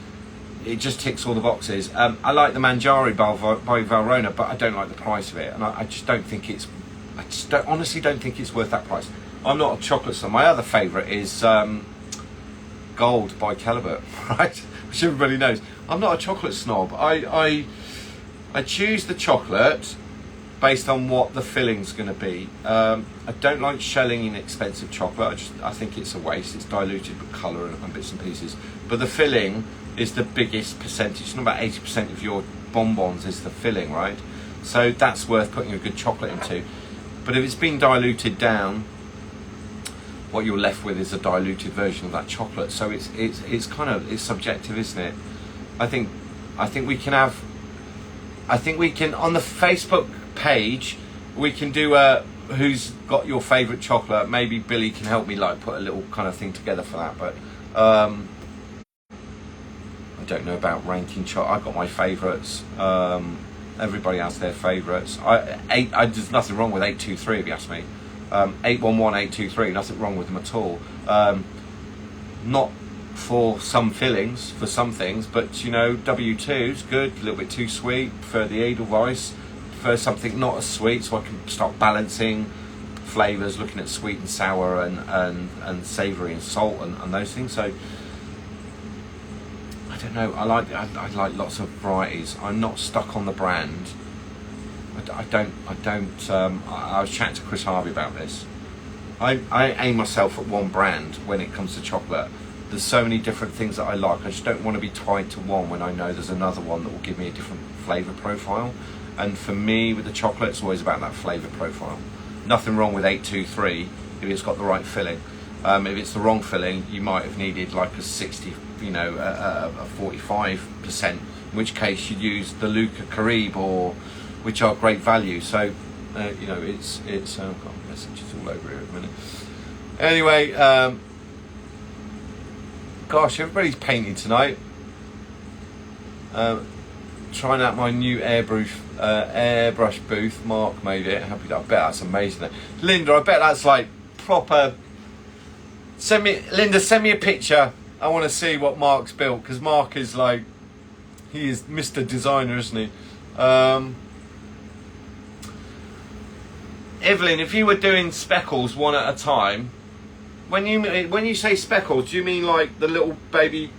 It just ticks all the boxes. I like the Manjari by Valrhona, but I don't like the price of it, and I just don't think it's. Honestly don't think it's worth that price. I'm not a chocolate snob. My other favourite is Gold by Calibert, right? Which everybody knows. I'm not a chocolate snob. I choose the chocolate based on what the filling's going to be. I don't like shelling in expensive chocolate. I think it's a waste. It's diluted with colour and bits and pieces. But the filling is the biggest percentage. It's not about 80% of your bonbons is the filling, right? So that's worth putting a good chocolate into. But if it's been diluted down, what you're left with is a diluted version of that chocolate. So it's kind of, it's subjective, isn't it? I think we can on the Facebook page, we can do a who's got your favourite chocolate. Maybe Billy can help me like put a little kind of thing together for that. But I don't know about ranking chocolate. I've got my favourites. Everybody has their favourites. There's nothing wrong with 823 if you ask me. 811, 823, nothing wrong with them at all. Not for some fillings, for some things, but you know, W2's good, a little bit too sweet. Prefer the Edelweiss, prefer something not as sweet, so I can start balancing flavours, looking at sweet and sour and savoury and salt and those things. So don't know. I like lots of varieties. I'm not stuck on the brand. I was chatting to Chris Harvey about this. I aim myself at one brand when it comes to chocolate. There's so many different things that I like. I just don't want to be tied to one when I know there's another one that will give me a different flavour profile. And for me, with the chocolate, it's always about that flavour profile. Nothing wrong with 823 if it's got the right filling. If it's the wrong filling, you might have needed like a 60, a 45%, in which case you'd use the Luca Caribe, or which are great value. So, it's I've got messages all over here at the minute. Anyway, gosh, everybody's painting tonight. Trying out my new airbrush booth. Mark made it. Happy that. I bet that's amazing. Linda, I bet that's like proper. Linda, send me a picture. I want to see what Mark's built, because Mark is like, he is Mr. Designer, isn't he? Evelyn, if you were doing speckles one at a time, when you say speckles, do you mean like the little baby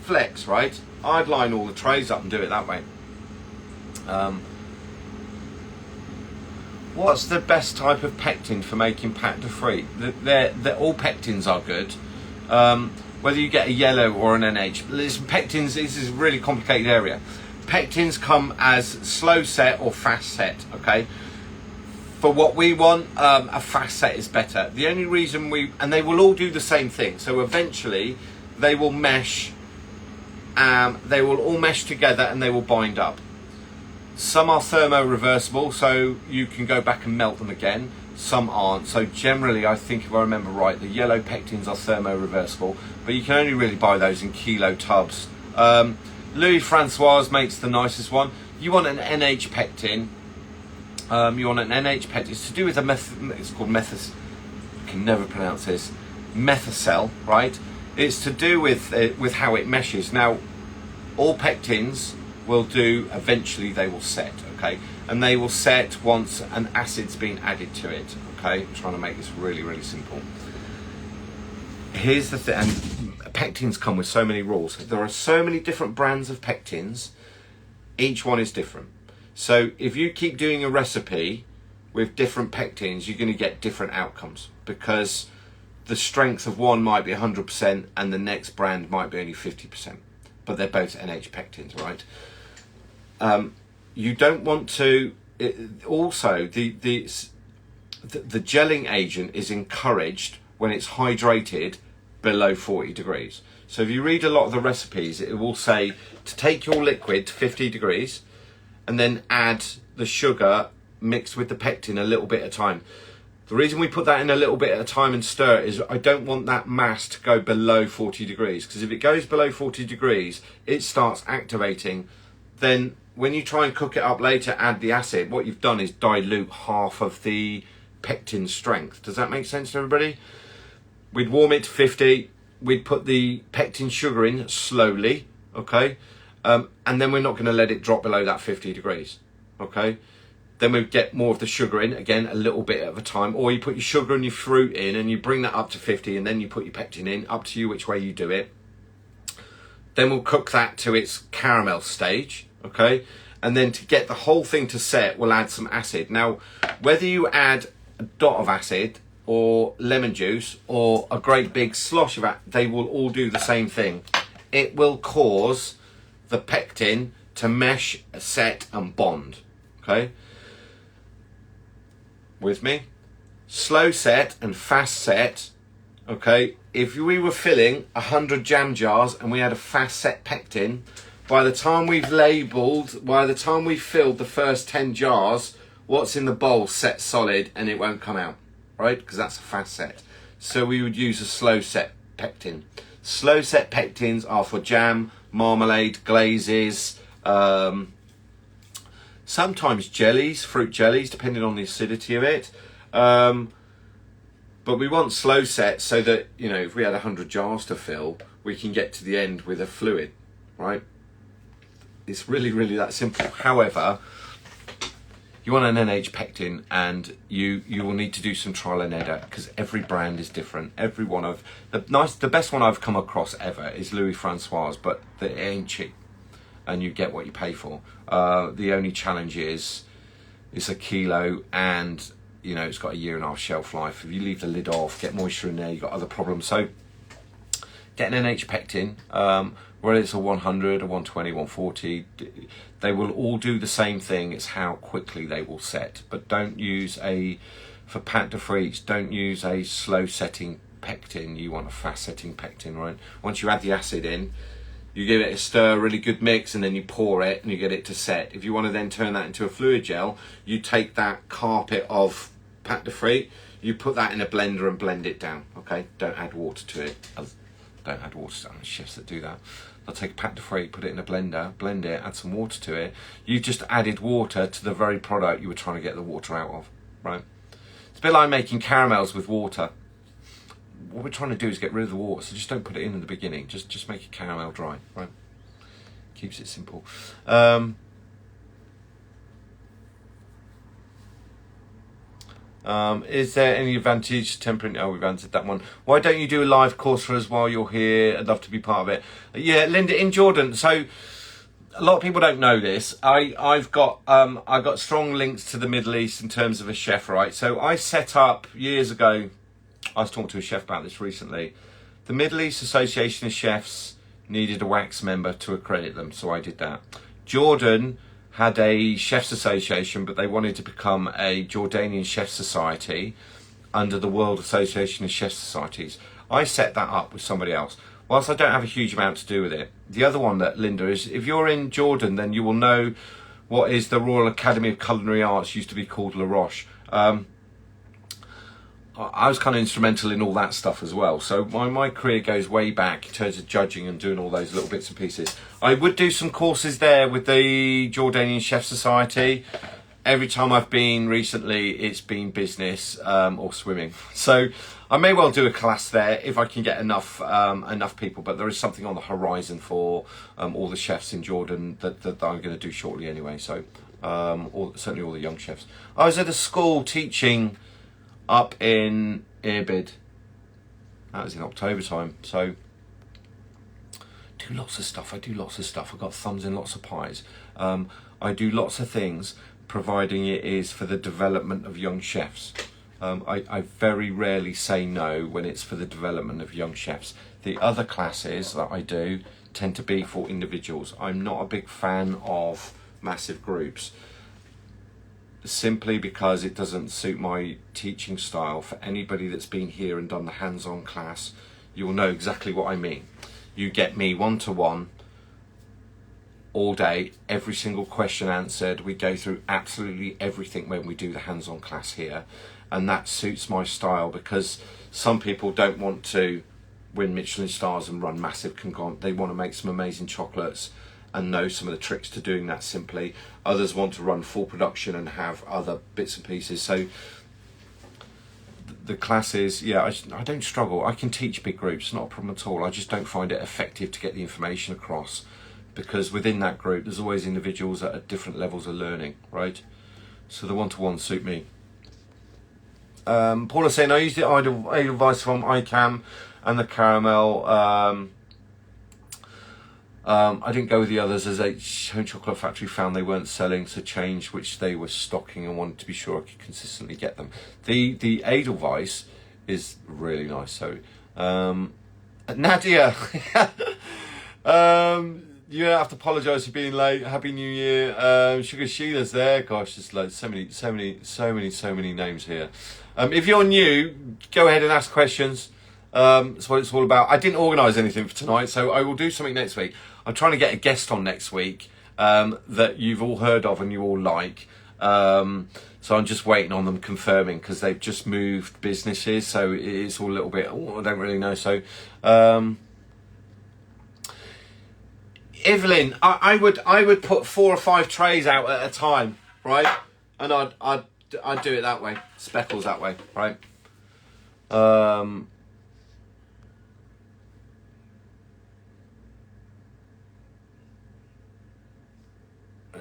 flecks, right? I'd line all the trays up and do it that way. What's the best type of pectin for making pâte de fruits? All pectins are good. Whether you get a yellow or an NH. Listen, pectins, this is a really complicated area. Pectins come as slow set or fast set, okay? For what we want, a fast set is better. The only reason and they will all do the same thing. So eventually they will mesh, they will all mesh together and they will bind up. Some are thermo-reversible, so you can go back and melt them again. Some aren't. So generally, I think if I remember right, the yellow pectins are thermo-reversible, but you can only really buy those in kilo tubs. Louis Francois makes the nicest one. You want an NH pectin. It's to do with it's called I can never pronounce this. Methicel, right? It's to do with how it meshes. Now, all pectins will do, eventually they will set, okay? And they will set once an acid's been added to it, okay? I'm trying to make this really, really simple. Here's the thing, and pectins come with so many rules. There are so many different brands of pectins, each one is different. So if you keep doing a recipe with different pectins, you're going to get different outcomes, because the strength of one might be 100% and the next brand might be only 50%, but they're both NH pectins, right? You don't want to. Also, the gelling agent is encouraged when it's hydrated below 40 degrees. So if you read a lot of the recipes, it will say to take your liquid to 50 degrees and then add the sugar mixed with the pectin a little bit at a time. The reason we put that in a little bit at a time and stir it is I don't want that mass to go below 40 degrees, because if it goes below 40 degrees, it starts activating. Then when you try and cook it up later, add the acid, what you've done is dilute half of the pectin strength. Does that make sense to everybody? We'd warm it to 50, we'd put the pectin sugar in slowly, okay? And then we're not going to let it drop below that 50 degrees, okay? Then we get more of the sugar in, again, a little bit at a time. Or you put your sugar and your fruit in and you bring that up to 50 and then you put your pectin in, up to you which way you do it. Then we'll cook that to its caramel stage, okay? And then to get the whole thing to set, we'll add some acid. Now, whether you add a dot of acid or lemon juice or a great big slosh of acid, they will all do the same thing. It will cause the pectin to mesh, set and bond, okay? With me? Slow set and fast set, okay? If we were filling 100 jam jars and we had a fast set pectin, by the time we've filled the first 10 jars, what's in the bowl set solid and it won't come out, right? Because that's a fast set. So we would use a slow set pectin. Slow set pectins are for jam, marmalade, glazes, sometimes jellies, fruit jellies, depending on the acidity of it. But we want slow set so that, you know, if we had 100 jars to fill, we can get to the end with a fluid, right? It's really, really that simple. However, you want an NH pectin, and you will need to do some trial and error, because every brand is different. Every one of the best one I've come across ever is Louis Francois, but it ain't cheap, and you get what you pay for. The only challenge is it's a kilo, and you know it's got a 1.5 year shelf life. If you leave the lid off, get moisture in there, you've got other problems. So get an NH pectin, whether it's a 100, a 120, 140, they will all do the same thing. It's how quickly they will set. But don't use for pâte de frites, don't use a slow setting pectin. You want a fast setting pectin, right? Once you add the acid in, you give it a stir, really good mix, and then you pour it and you get it to set. If you want to then turn that into a fluid gel, you take that carpet of pâte de frite, you put that in a blender and blend it down, okay? Don't add water to it. Don't add water to it. Chefs that do that. They'll take pâte de frite, put it in a blender, blend it, add some water to it. You just added water to the very product you were trying to get the water out of, right? It's a bit like making caramels with water. What we're trying to do is get rid of the water, so just don't put it in the beginning. Just make it caramel dry, right? Keeps it simple. Is there any advantage to tempering? Oh, we've answered that one. Why don't you do a live course for us while you're here? I'd love to be part of it. Yeah, Linda, in Jordan. So a lot of people don't know this. I've got strong links to the Middle East in terms of a chef, right? So I set up years ago. I was talking to a chef about this recently. The Middle East Association of Chefs needed a wax member to accredit them, so I did that. Jordan had a chefs association, but they wanted to become a Jordanian chef society under the World Association of Chef Societies. I set that up with somebody else. Whilst I don't have a huge amount to do with it, the other one that Linda is, if you're in Jordan, then you will know what is the Royal Academy of Culinary Arts, used to be called La Roche. I was kind of instrumental in all that stuff as well. So my career goes way back in terms of judging and doing all those little bits and pieces. I would do some courses there with the Jordanian Chef Society. Every time I've been recently, it's been business or swimming. So I may well do a class there if I can get enough people. But there is something on the horizon for all the chefs in Jordan that I'm going to do shortly anyway. So certainly all the young chefs. I was at a school teaching up in Irbid. That was in October time. So do lots of stuff. I do lots of stuff. I've got thumbs in lots of pies. I do lots of things, providing it is for the development of young chefs. I very rarely say no when it's for the development of young chefs. The other classes that I do tend to be for individuals. I'm not a big fan of massive groups, simply because it doesn't suit my teaching style. For anybody that's been here and done the hands-on class, you will know exactly what I mean. You get me one-to-one all day, every single question answered. We go through absolutely everything when we do the hands-on class here, and that suits my style, because some people don't want to win Michelin stars and run massive conglomerate. They want to make some amazing chocolates and know some of the tricks to doing that simply. Others want to run full production and have other bits and pieces. So the classes, yeah, I don't struggle. I can teach big groups, not a problem at all. I just don't find it effective to get the information across, because within that group there's always individuals at different levels of learning, right? So the one-to-one suit me. Paula's saying, I used the Edelweiss from ICAM and the caramel. I didn't go with the others, as Home Chocolate Factory found they weren't selling, so changed which they were stocking and wanted to be sure I could consistently get them. The Edelweiss is really nice. So Nadia, you don't have to apologise for being late. Happy New Year. Sugar Sheila's there. Gosh, there's like so many names here. If you're new, go ahead and ask questions. That's what it's all about. I didn't organise anything for tonight, so I will do something next week. I'm trying to get a guest on next week that you've all heard of and you all like. So I'm just waiting on them confirming, because they've just moved businesses, so it's all a little bit, I don't really know. So Evelyn, I would put 4 or 5 trays out at a time, right? And I'd do it that way, speckles that way, right?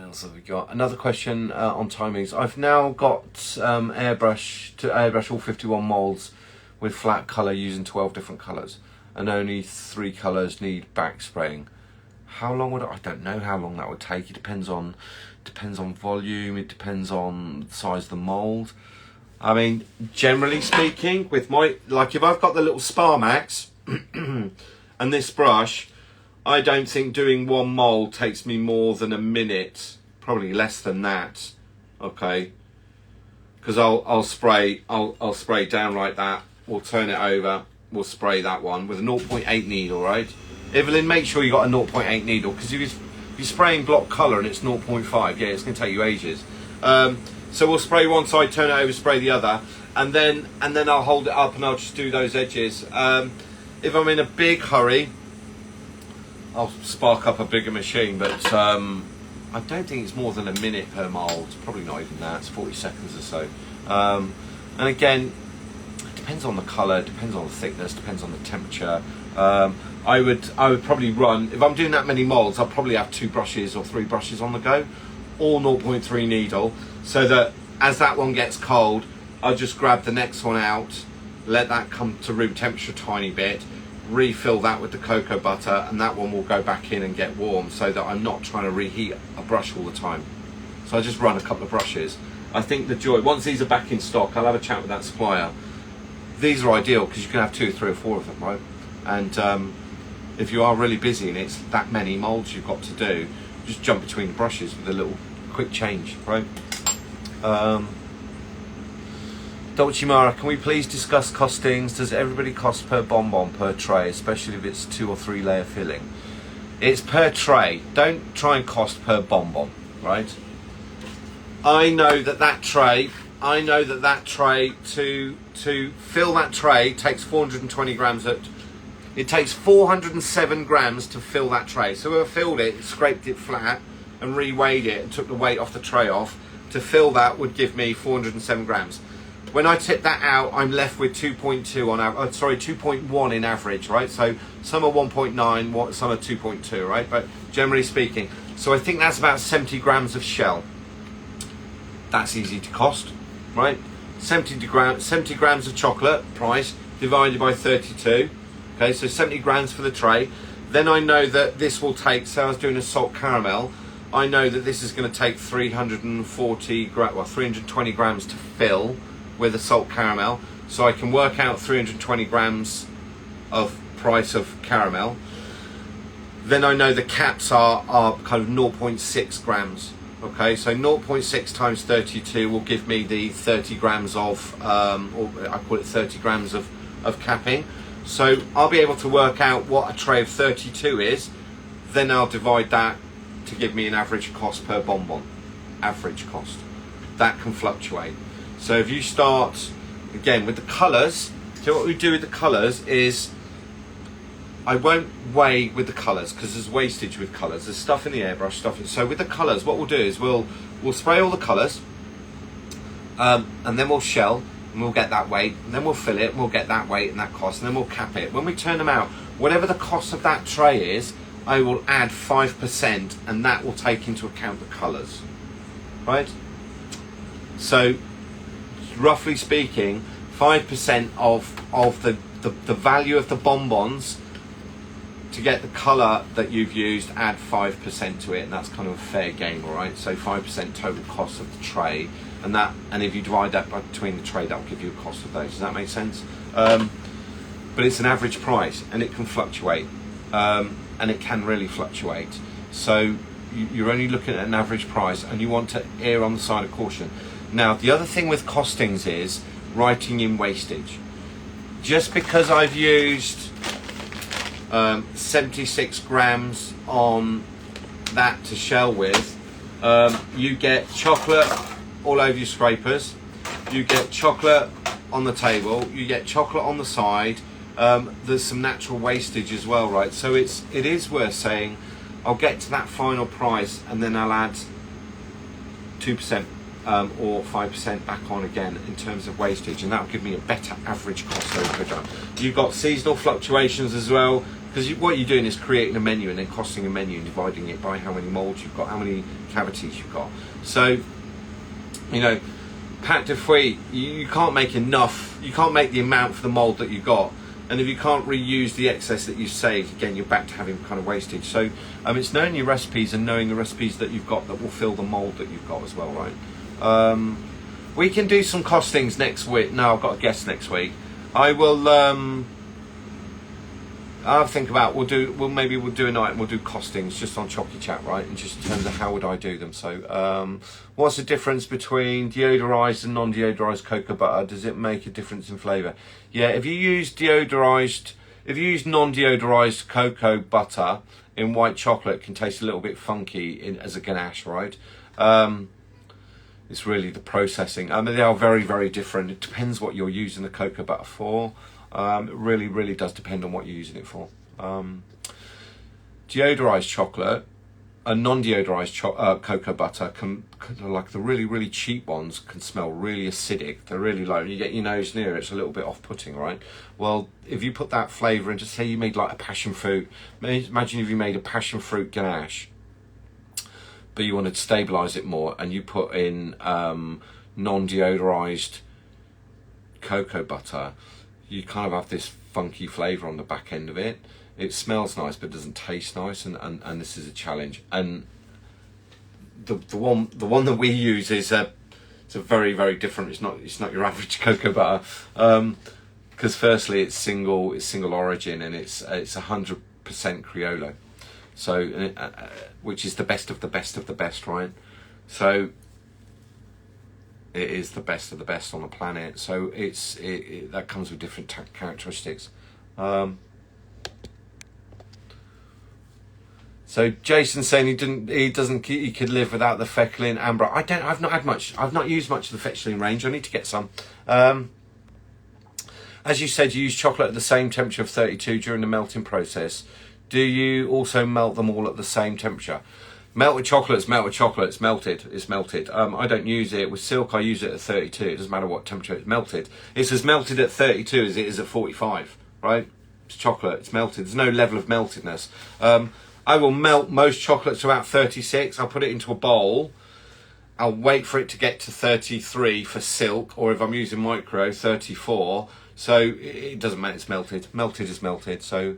else have we got? Another question on timings. I've now got airbrush all 51 molds with flat colour using 12 different colours, and only 3 colours need back spraying. How long would I don't know how long that would take. It depends on volume, it depends on the size of the mould. I mean, generally speaking, with like if I've got the little Spar Max and this brush, I don't think doing one mould takes me more than a minute, probably less than that. Okay, because I'll spray down like that. We'll turn it over. We'll spray that one with a 0.8 needle, right? Evelyn, make sure you got a 0.8 needle, because if you're spraying block colour and it's 0.5, yeah, it's going to take you ages. So we'll spray one side, turn it over, spray the other, and then I'll hold it up and I'll just do those edges. If I'm in a big hurry, I'll spark up a bigger machine, but I don't think it's more than a minute per mould. Probably not even that. It's 40 seconds or so. And again, it depends on the colour, depends on the thickness, depends on the temperature. I would probably run, if I'm doing that many moulds, I'll probably have 2 brushes or 3 brushes on the go, all 0.3 needle, so that as that one gets cold, I'll just grab the next one out, let that come to room temperature a tiny bit, refill that with the cocoa butter, and that one will go back in and get warm, so that I'm not trying to reheat a brush all the time. So I just run a couple of brushes. I think the joy, once these are back in stock, I'll have a chat with that supplier. These are ideal because you can have 2, 3 or 4 of them, right? And if you are really busy and it's that many moulds you've got to do, just jump between the brushes with a little quick change, right? Dolcimara, can we please discuss costings? Does everybody cost per bonbon per tray, especially if it's 2 or 3 layer filling? It's per tray. Don't try and cost per bonbon, right? I know that tray to fill that tray takes 420 grams. It takes 407 grams to fill that tray. So if I filled it, scraped it flat and reweighed it and took the weight off the tray off, to fill that would give me 407 grams. When I tip that out, I'm left with 2.2 on average. Sorry, 2.1 in average, right? So some are 1.9, some are 2.2, right? But generally speaking, so I think that's about 70 grams of shell. That's easy to cost, right? 70 grams of chocolate price divided by 32. Okay, so 70 grams for the tray. Then I know that this will take, so I was doing a salt caramel, I know that this is going to take 320 grams to fill with a salt caramel. So I can work out 320 grams of price of caramel. Then I know the caps are kind of 0.6 grams. Okay, so 0.6 times 32 will give me the 30 grams of, or I call it 30 grams of capping. So I'll be able to work out what a tray of 32 is, then I'll divide that to give me an average cost per bonbon. Average cost. That can fluctuate. So if you start, again, with the colours, so what we do with the colours is, I won't weigh with the colours because there's wastage with colours. There's stuff in the airbrush, stuff. So with the colours, what we'll do is we'll spray all the colours, and then we'll shell, and we'll get that weight, and then we'll fill it, and we'll get that weight and that cost, and then we'll cap it. When we turn them out, whatever the cost of that tray is, I will add 5%, and that will take into account the colours, right? So, roughly speaking, 5% of the value of the bonbons to get the colour that you've used, add 5% to it, and that's kind of a fair game, all right? So 5% total cost of the tray, and if you divide that between the tray, that will give you a cost of those. Does that make sense? But it's an average price, and it can fluctuate, and it can really fluctuate. So you're only looking at an average price, and you want to err on the side of caution. Now, the other thing with costings is writing in wastage. Just because I've used 76 grams on that to shell with, you get chocolate all over your scrapers, you get chocolate on the table, you get chocolate on the side, there's some natural wastage as well, right? So it is worth saying, I'll get to that final price and then I'll add 2% or 5% back on again in terms of wastage, and that'll give me a better average cost over time. You've got seasonal fluctuations as well, because what you're doing is creating a menu and then costing a menu and dividing it by how many molds you've got, how many cavities you've got. So, you know, pâte de fruits, you can't make enough, you can't make the amount for the mold that you've got. And if you can't reuse the excess that you've saved, again, you're back to having kind of wastage. So it's knowing your recipes and knowing the recipes that you've got that will fill the mold that you've got as well, right? We can do some costings next week. No, I've got a guest next week. I will, I'll think about, we'll do a night and we'll do costings just on Chocy Chat, right? And just in terms of how would I do them. So what's the difference between deodorized and non-deodorized cocoa butter? Does it make a difference in flavor? Yeah, if you use non-deodorized cocoa butter in white chocolate, it can taste a little bit funky as a ganache, right? It's really the processing. I mean, they are very, very different. It depends what you're using the cocoa butter for. It really, really does depend on what you're using it for. Deodorized chocolate and non-deodorized cocoa butter can, like the really, really cheap ones, can smell really acidic. They're really low. You get your nose near it, it's a little bit off-putting, right? Well, if you put that flavour in, just say you made like a passion fruit. Imagine if you made a passion fruit ganache, but you wanted to stabilise it more, and you put in non-deodorized cocoa butter. You kind of have this funky flavour on the back end of it. It smells nice, but doesn't taste nice, and this is a challenge. And the one that we use is it's a very, very different. It's not your average cocoa butter, because firstly it's single origin, and it's 100% Criollo, so which is the best of the best of the best, right? So it is the best of the best on the planet. So that comes with different characteristics. So Jason's saying he could live without the feculin amber. I've not used much of the feculin range. I need to get some. As you said, you use chocolate at the same temperature of 32 during the melting process. Do you also melt them all at the same temperature? Melted chocolate, it's melted. I don't use it with silk. I use it at 32. It doesn't matter what temperature it's melted. It's as melted at 32 as it is at 45, right? It's chocolate, it's melted. There's no level of meltedness. I will melt most chocolates to about 36. I'll put it into a bowl. I'll wait for it to get to 33 for silk, or if I'm using Mycryo, 34. So it doesn't matter, it's melted. Melted is melted. So,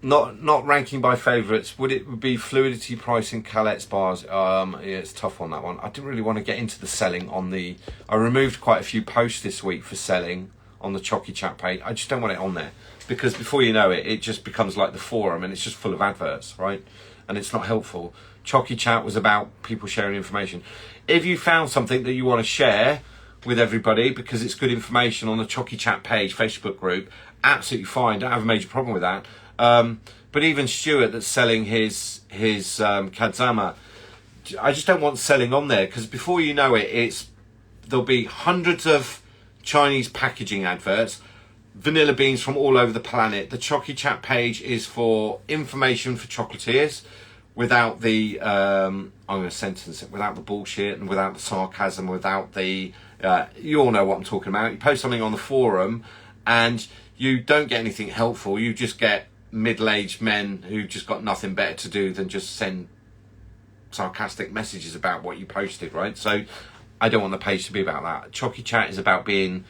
Not ranking by favourites. Would it be fluidity pricing Calettes bars? Yeah, it's tough on that one. I didn't really want to get into the selling on the. I removed quite a few posts this week for selling on the Chocy Chat page. I just don't want it on there, because before you know it, it just becomes like the forum and it's just full of adverts, right? And it's not helpful. Chocy Chat was about people sharing information. If you found something that you want to share with everybody because it's good information on the Chocy Chat page, Facebook group, absolutely fine. Don't have a major problem with that. But even Stuart that's selling his Kadzama, I just don't want selling on there, because before you know it, there'll be hundreds of Chinese packaging adverts, vanilla beans from all over the planet. The Chocy Chat page is for information for chocolatiers, without the I'm going to sentence it, without the bullshit and without the sarcasm, without the you all know what I'm talking about. You post something on the forum and you don't get anything helpful. You just get middle-aged men who just got nothing better to do than just send sarcastic messages about what you posted, right? So I don't want the page to be about that. Chocy Chat is about being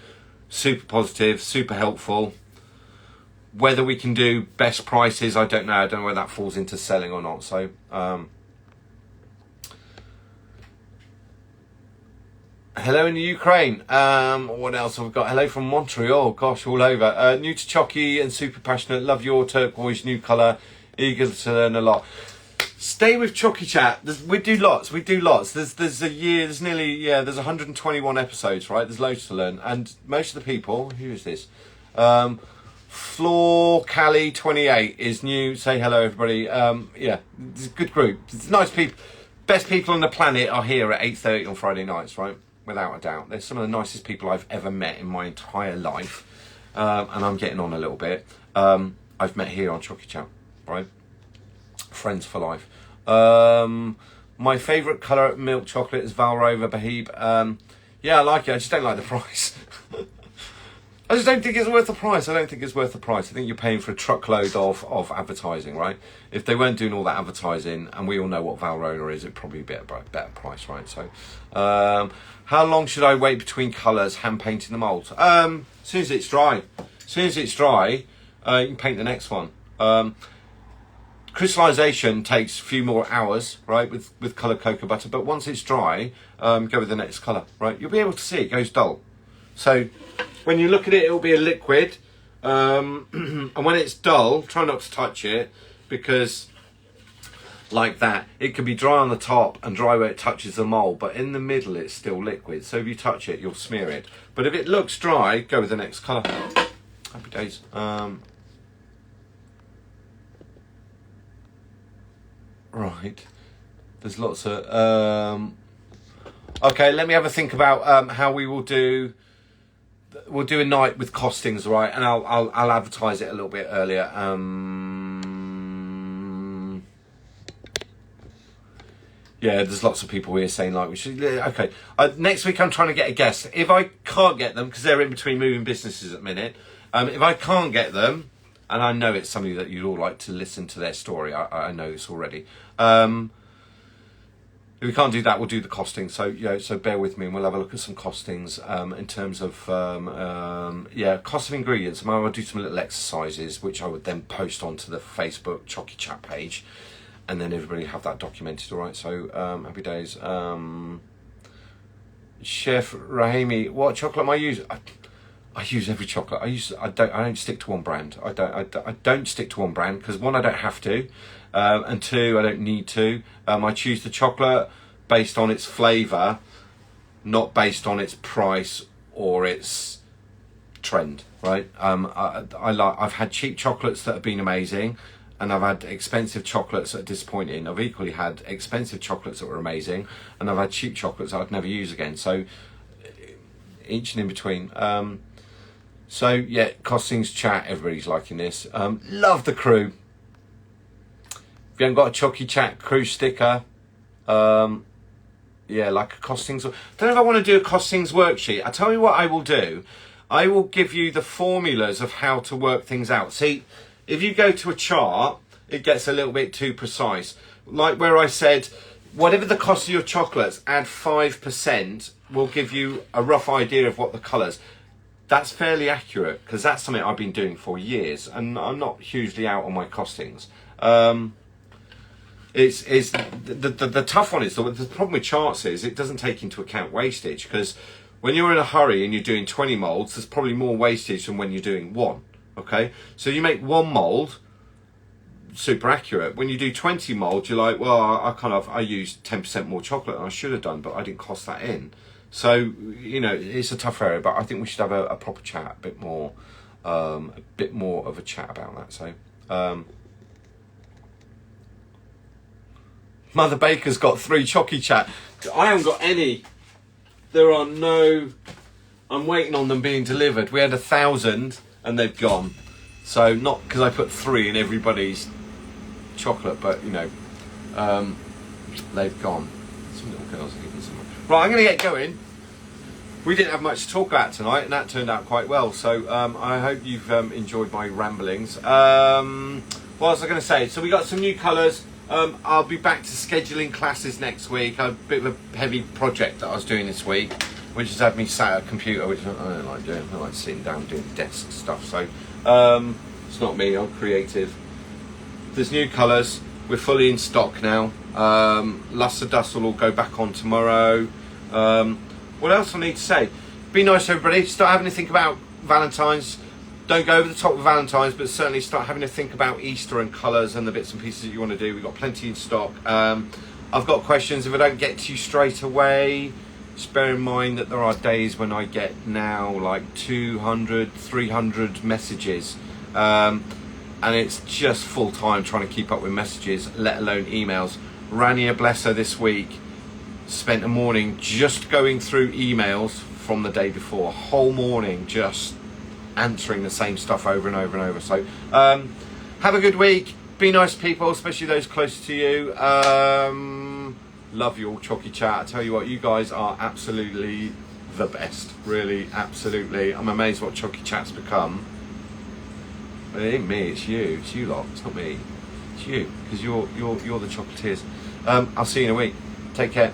super positive, super helpful. Whether we can do best prices, I don't know. I don't know whether that falls into selling or not. So hello in the Ukraine. What else have we got? Hello from Montreal. Gosh, all over. New to Chocy and super passionate. Love your turquoise new colour. Eager to learn a lot. Stay with Chocy Chat. We do lots. There's a year. There's nearly there's 121 episodes. Right. There's loads to learn. And most of the people. Who is this? Floor Cali 28 is new. Say hello, everybody. Yeah, it's a good group. It's nice people. Best people on the planet are here at 8:30 on Friday nights, right? Without a doubt. They're some of the nicest people I've ever met in my entire life. And I'm getting on a little bit. I've met here on Chocy Chat, right? Friends for life. My favourite colour milk chocolate is Valrova Bahib. Yeah, I like it. I just don't like the price. I just don't think it's worth the price. I don't think it's worth the price. I think you're paying for a truckload of advertising, right? If they weren't doing all that advertising, and we all know what Valrhona is, it'd probably be a better price, right? So, how long should I wait between colours, hand painting the mould? As soon as it's dry. As soon as it's dry, you can paint the next one. Crystallization takes a few more hours, right, with coloured cocoa butter, but once it's dry, go with the next colour, right? You'll be able to see it goes dull. So when you look at it, it'll be a liquid, and when it's dull, try not to touch it, because like that, it can be dry on the top and dry where it touches the mould, but in the middle it's still liquid, so if you touch it, you'll smear it. But if it looks dry, go with the next colour. Happy days. Right, there's lots of okay, let me have a think about how we will do. We'll do a night with costings, right? And I'll advertise it a little bit earlier. Yeah, there's lots of people here saying like we should. Okay, next week I'm trying to get a guest. If I can't get them, because they're in between moving businesses at the minute, if I can't get them, and I know it's somebody that you'd all like to listen to their story. I know this already. If we can't do that, we'll do the costing. So so bear with me, and we'll have a look at some costings in terms of cost of ingredients. I'll do some little exercises, which I would then post onto the Facebook Chocky Chat page, and then everybody have that documented. All right. So happy days. Chef Rahimi, what chocolate am I using? I use every chocolate. I don't stick to one brand. I don't stick to one brand because one, I don't have to, and two, I don't need to. I choose the chocolate based on its flavour, not based on its price or its trend. Right? I've had cheap chocolates that have been amazing, and I've had expensive chocolates that are disappointing. I've equally had expensive chocolates that were amazing, and I've had cheap chocolates that I'd never use again. So each and in between. So yeah, costings chat, everybody's liking this. Love the crew. If you haven't got a Chocky Chat crew sticker, yeah, like a costings. Don't know if I want to do a costings worksheet. I tell you what I will do. I will give you the formulas of how to work things out. See, if you go to a chart, it gets a little bit too precise. Like where I said, whatever the cost of your chocolates, add 5%, will give you a rough idea of what the colours. That's fairly accurate because that's something I've been doing for years, and I'm not hugely out on my costings. It's the tough one is the problem with charts is it doesn't take into account wastage, because when you're in a hurry and you're doing 20 moulds, there's probably more wastage than when you're doing one. Okay, so you make one mould, super accurate. When you do 20 moulds, you're like, well, I used 10% more chocolate than I should have done, but I didn't cost that in. So, it's a tough area, but I think we should have a proper chat, a bit more of a chat about that. So, Mother Baker's got 3 Chocky Chat. I haven't got any. There are no. I'm waiting on them being delivered. We had 1,000 and they've gone. So not because I put 3 in everybody's chocolate, but they've gone. Some little girls are eating some. Right, I'm going to get going. We didn't have much to talk about tonight, and that turned out quite well. So I hope you've enjoyed my ramblings. What was I going to say? So we got some new colours. I'll be back to scheduling classes next week. A bit of a heavy project that I was doing this week, which has had me sat at a computer, which I don't like doing. I like sitting down doing desk stuff. So it's not me. I'm creative. There's new colours. We're fully in stock now. Luster Dust will all go back on tomorrow. What else I need to say? Be nice to everybody. Start having to think about Valentine's. Don't go over the top with Valentine's, but certainly start having to think about Easter and colours and the bits and pieces that you want to do. We've got plenty in stock. I've got questions. If I don't get to you straight away, just bear in mind that there are days when I get now like 200, 300 messages. And it's just full time trying to keep up with messages, let alone emails. Rania, bless her, this week spent a morning just going through emails from the day before, a whole morning just answering the same stuff over and over and over. So have a good week, be nice people, especially those close to you. Love you all, Chocky Chat. I tell you what, you guys are absolutely the best, really, absolutely. I'm amazed what Chocky Chat's become. But it ain't me, it's you. It's you lot, it's not me. It's you, because you're the chocolatiers. I'll see you in a week. Take care.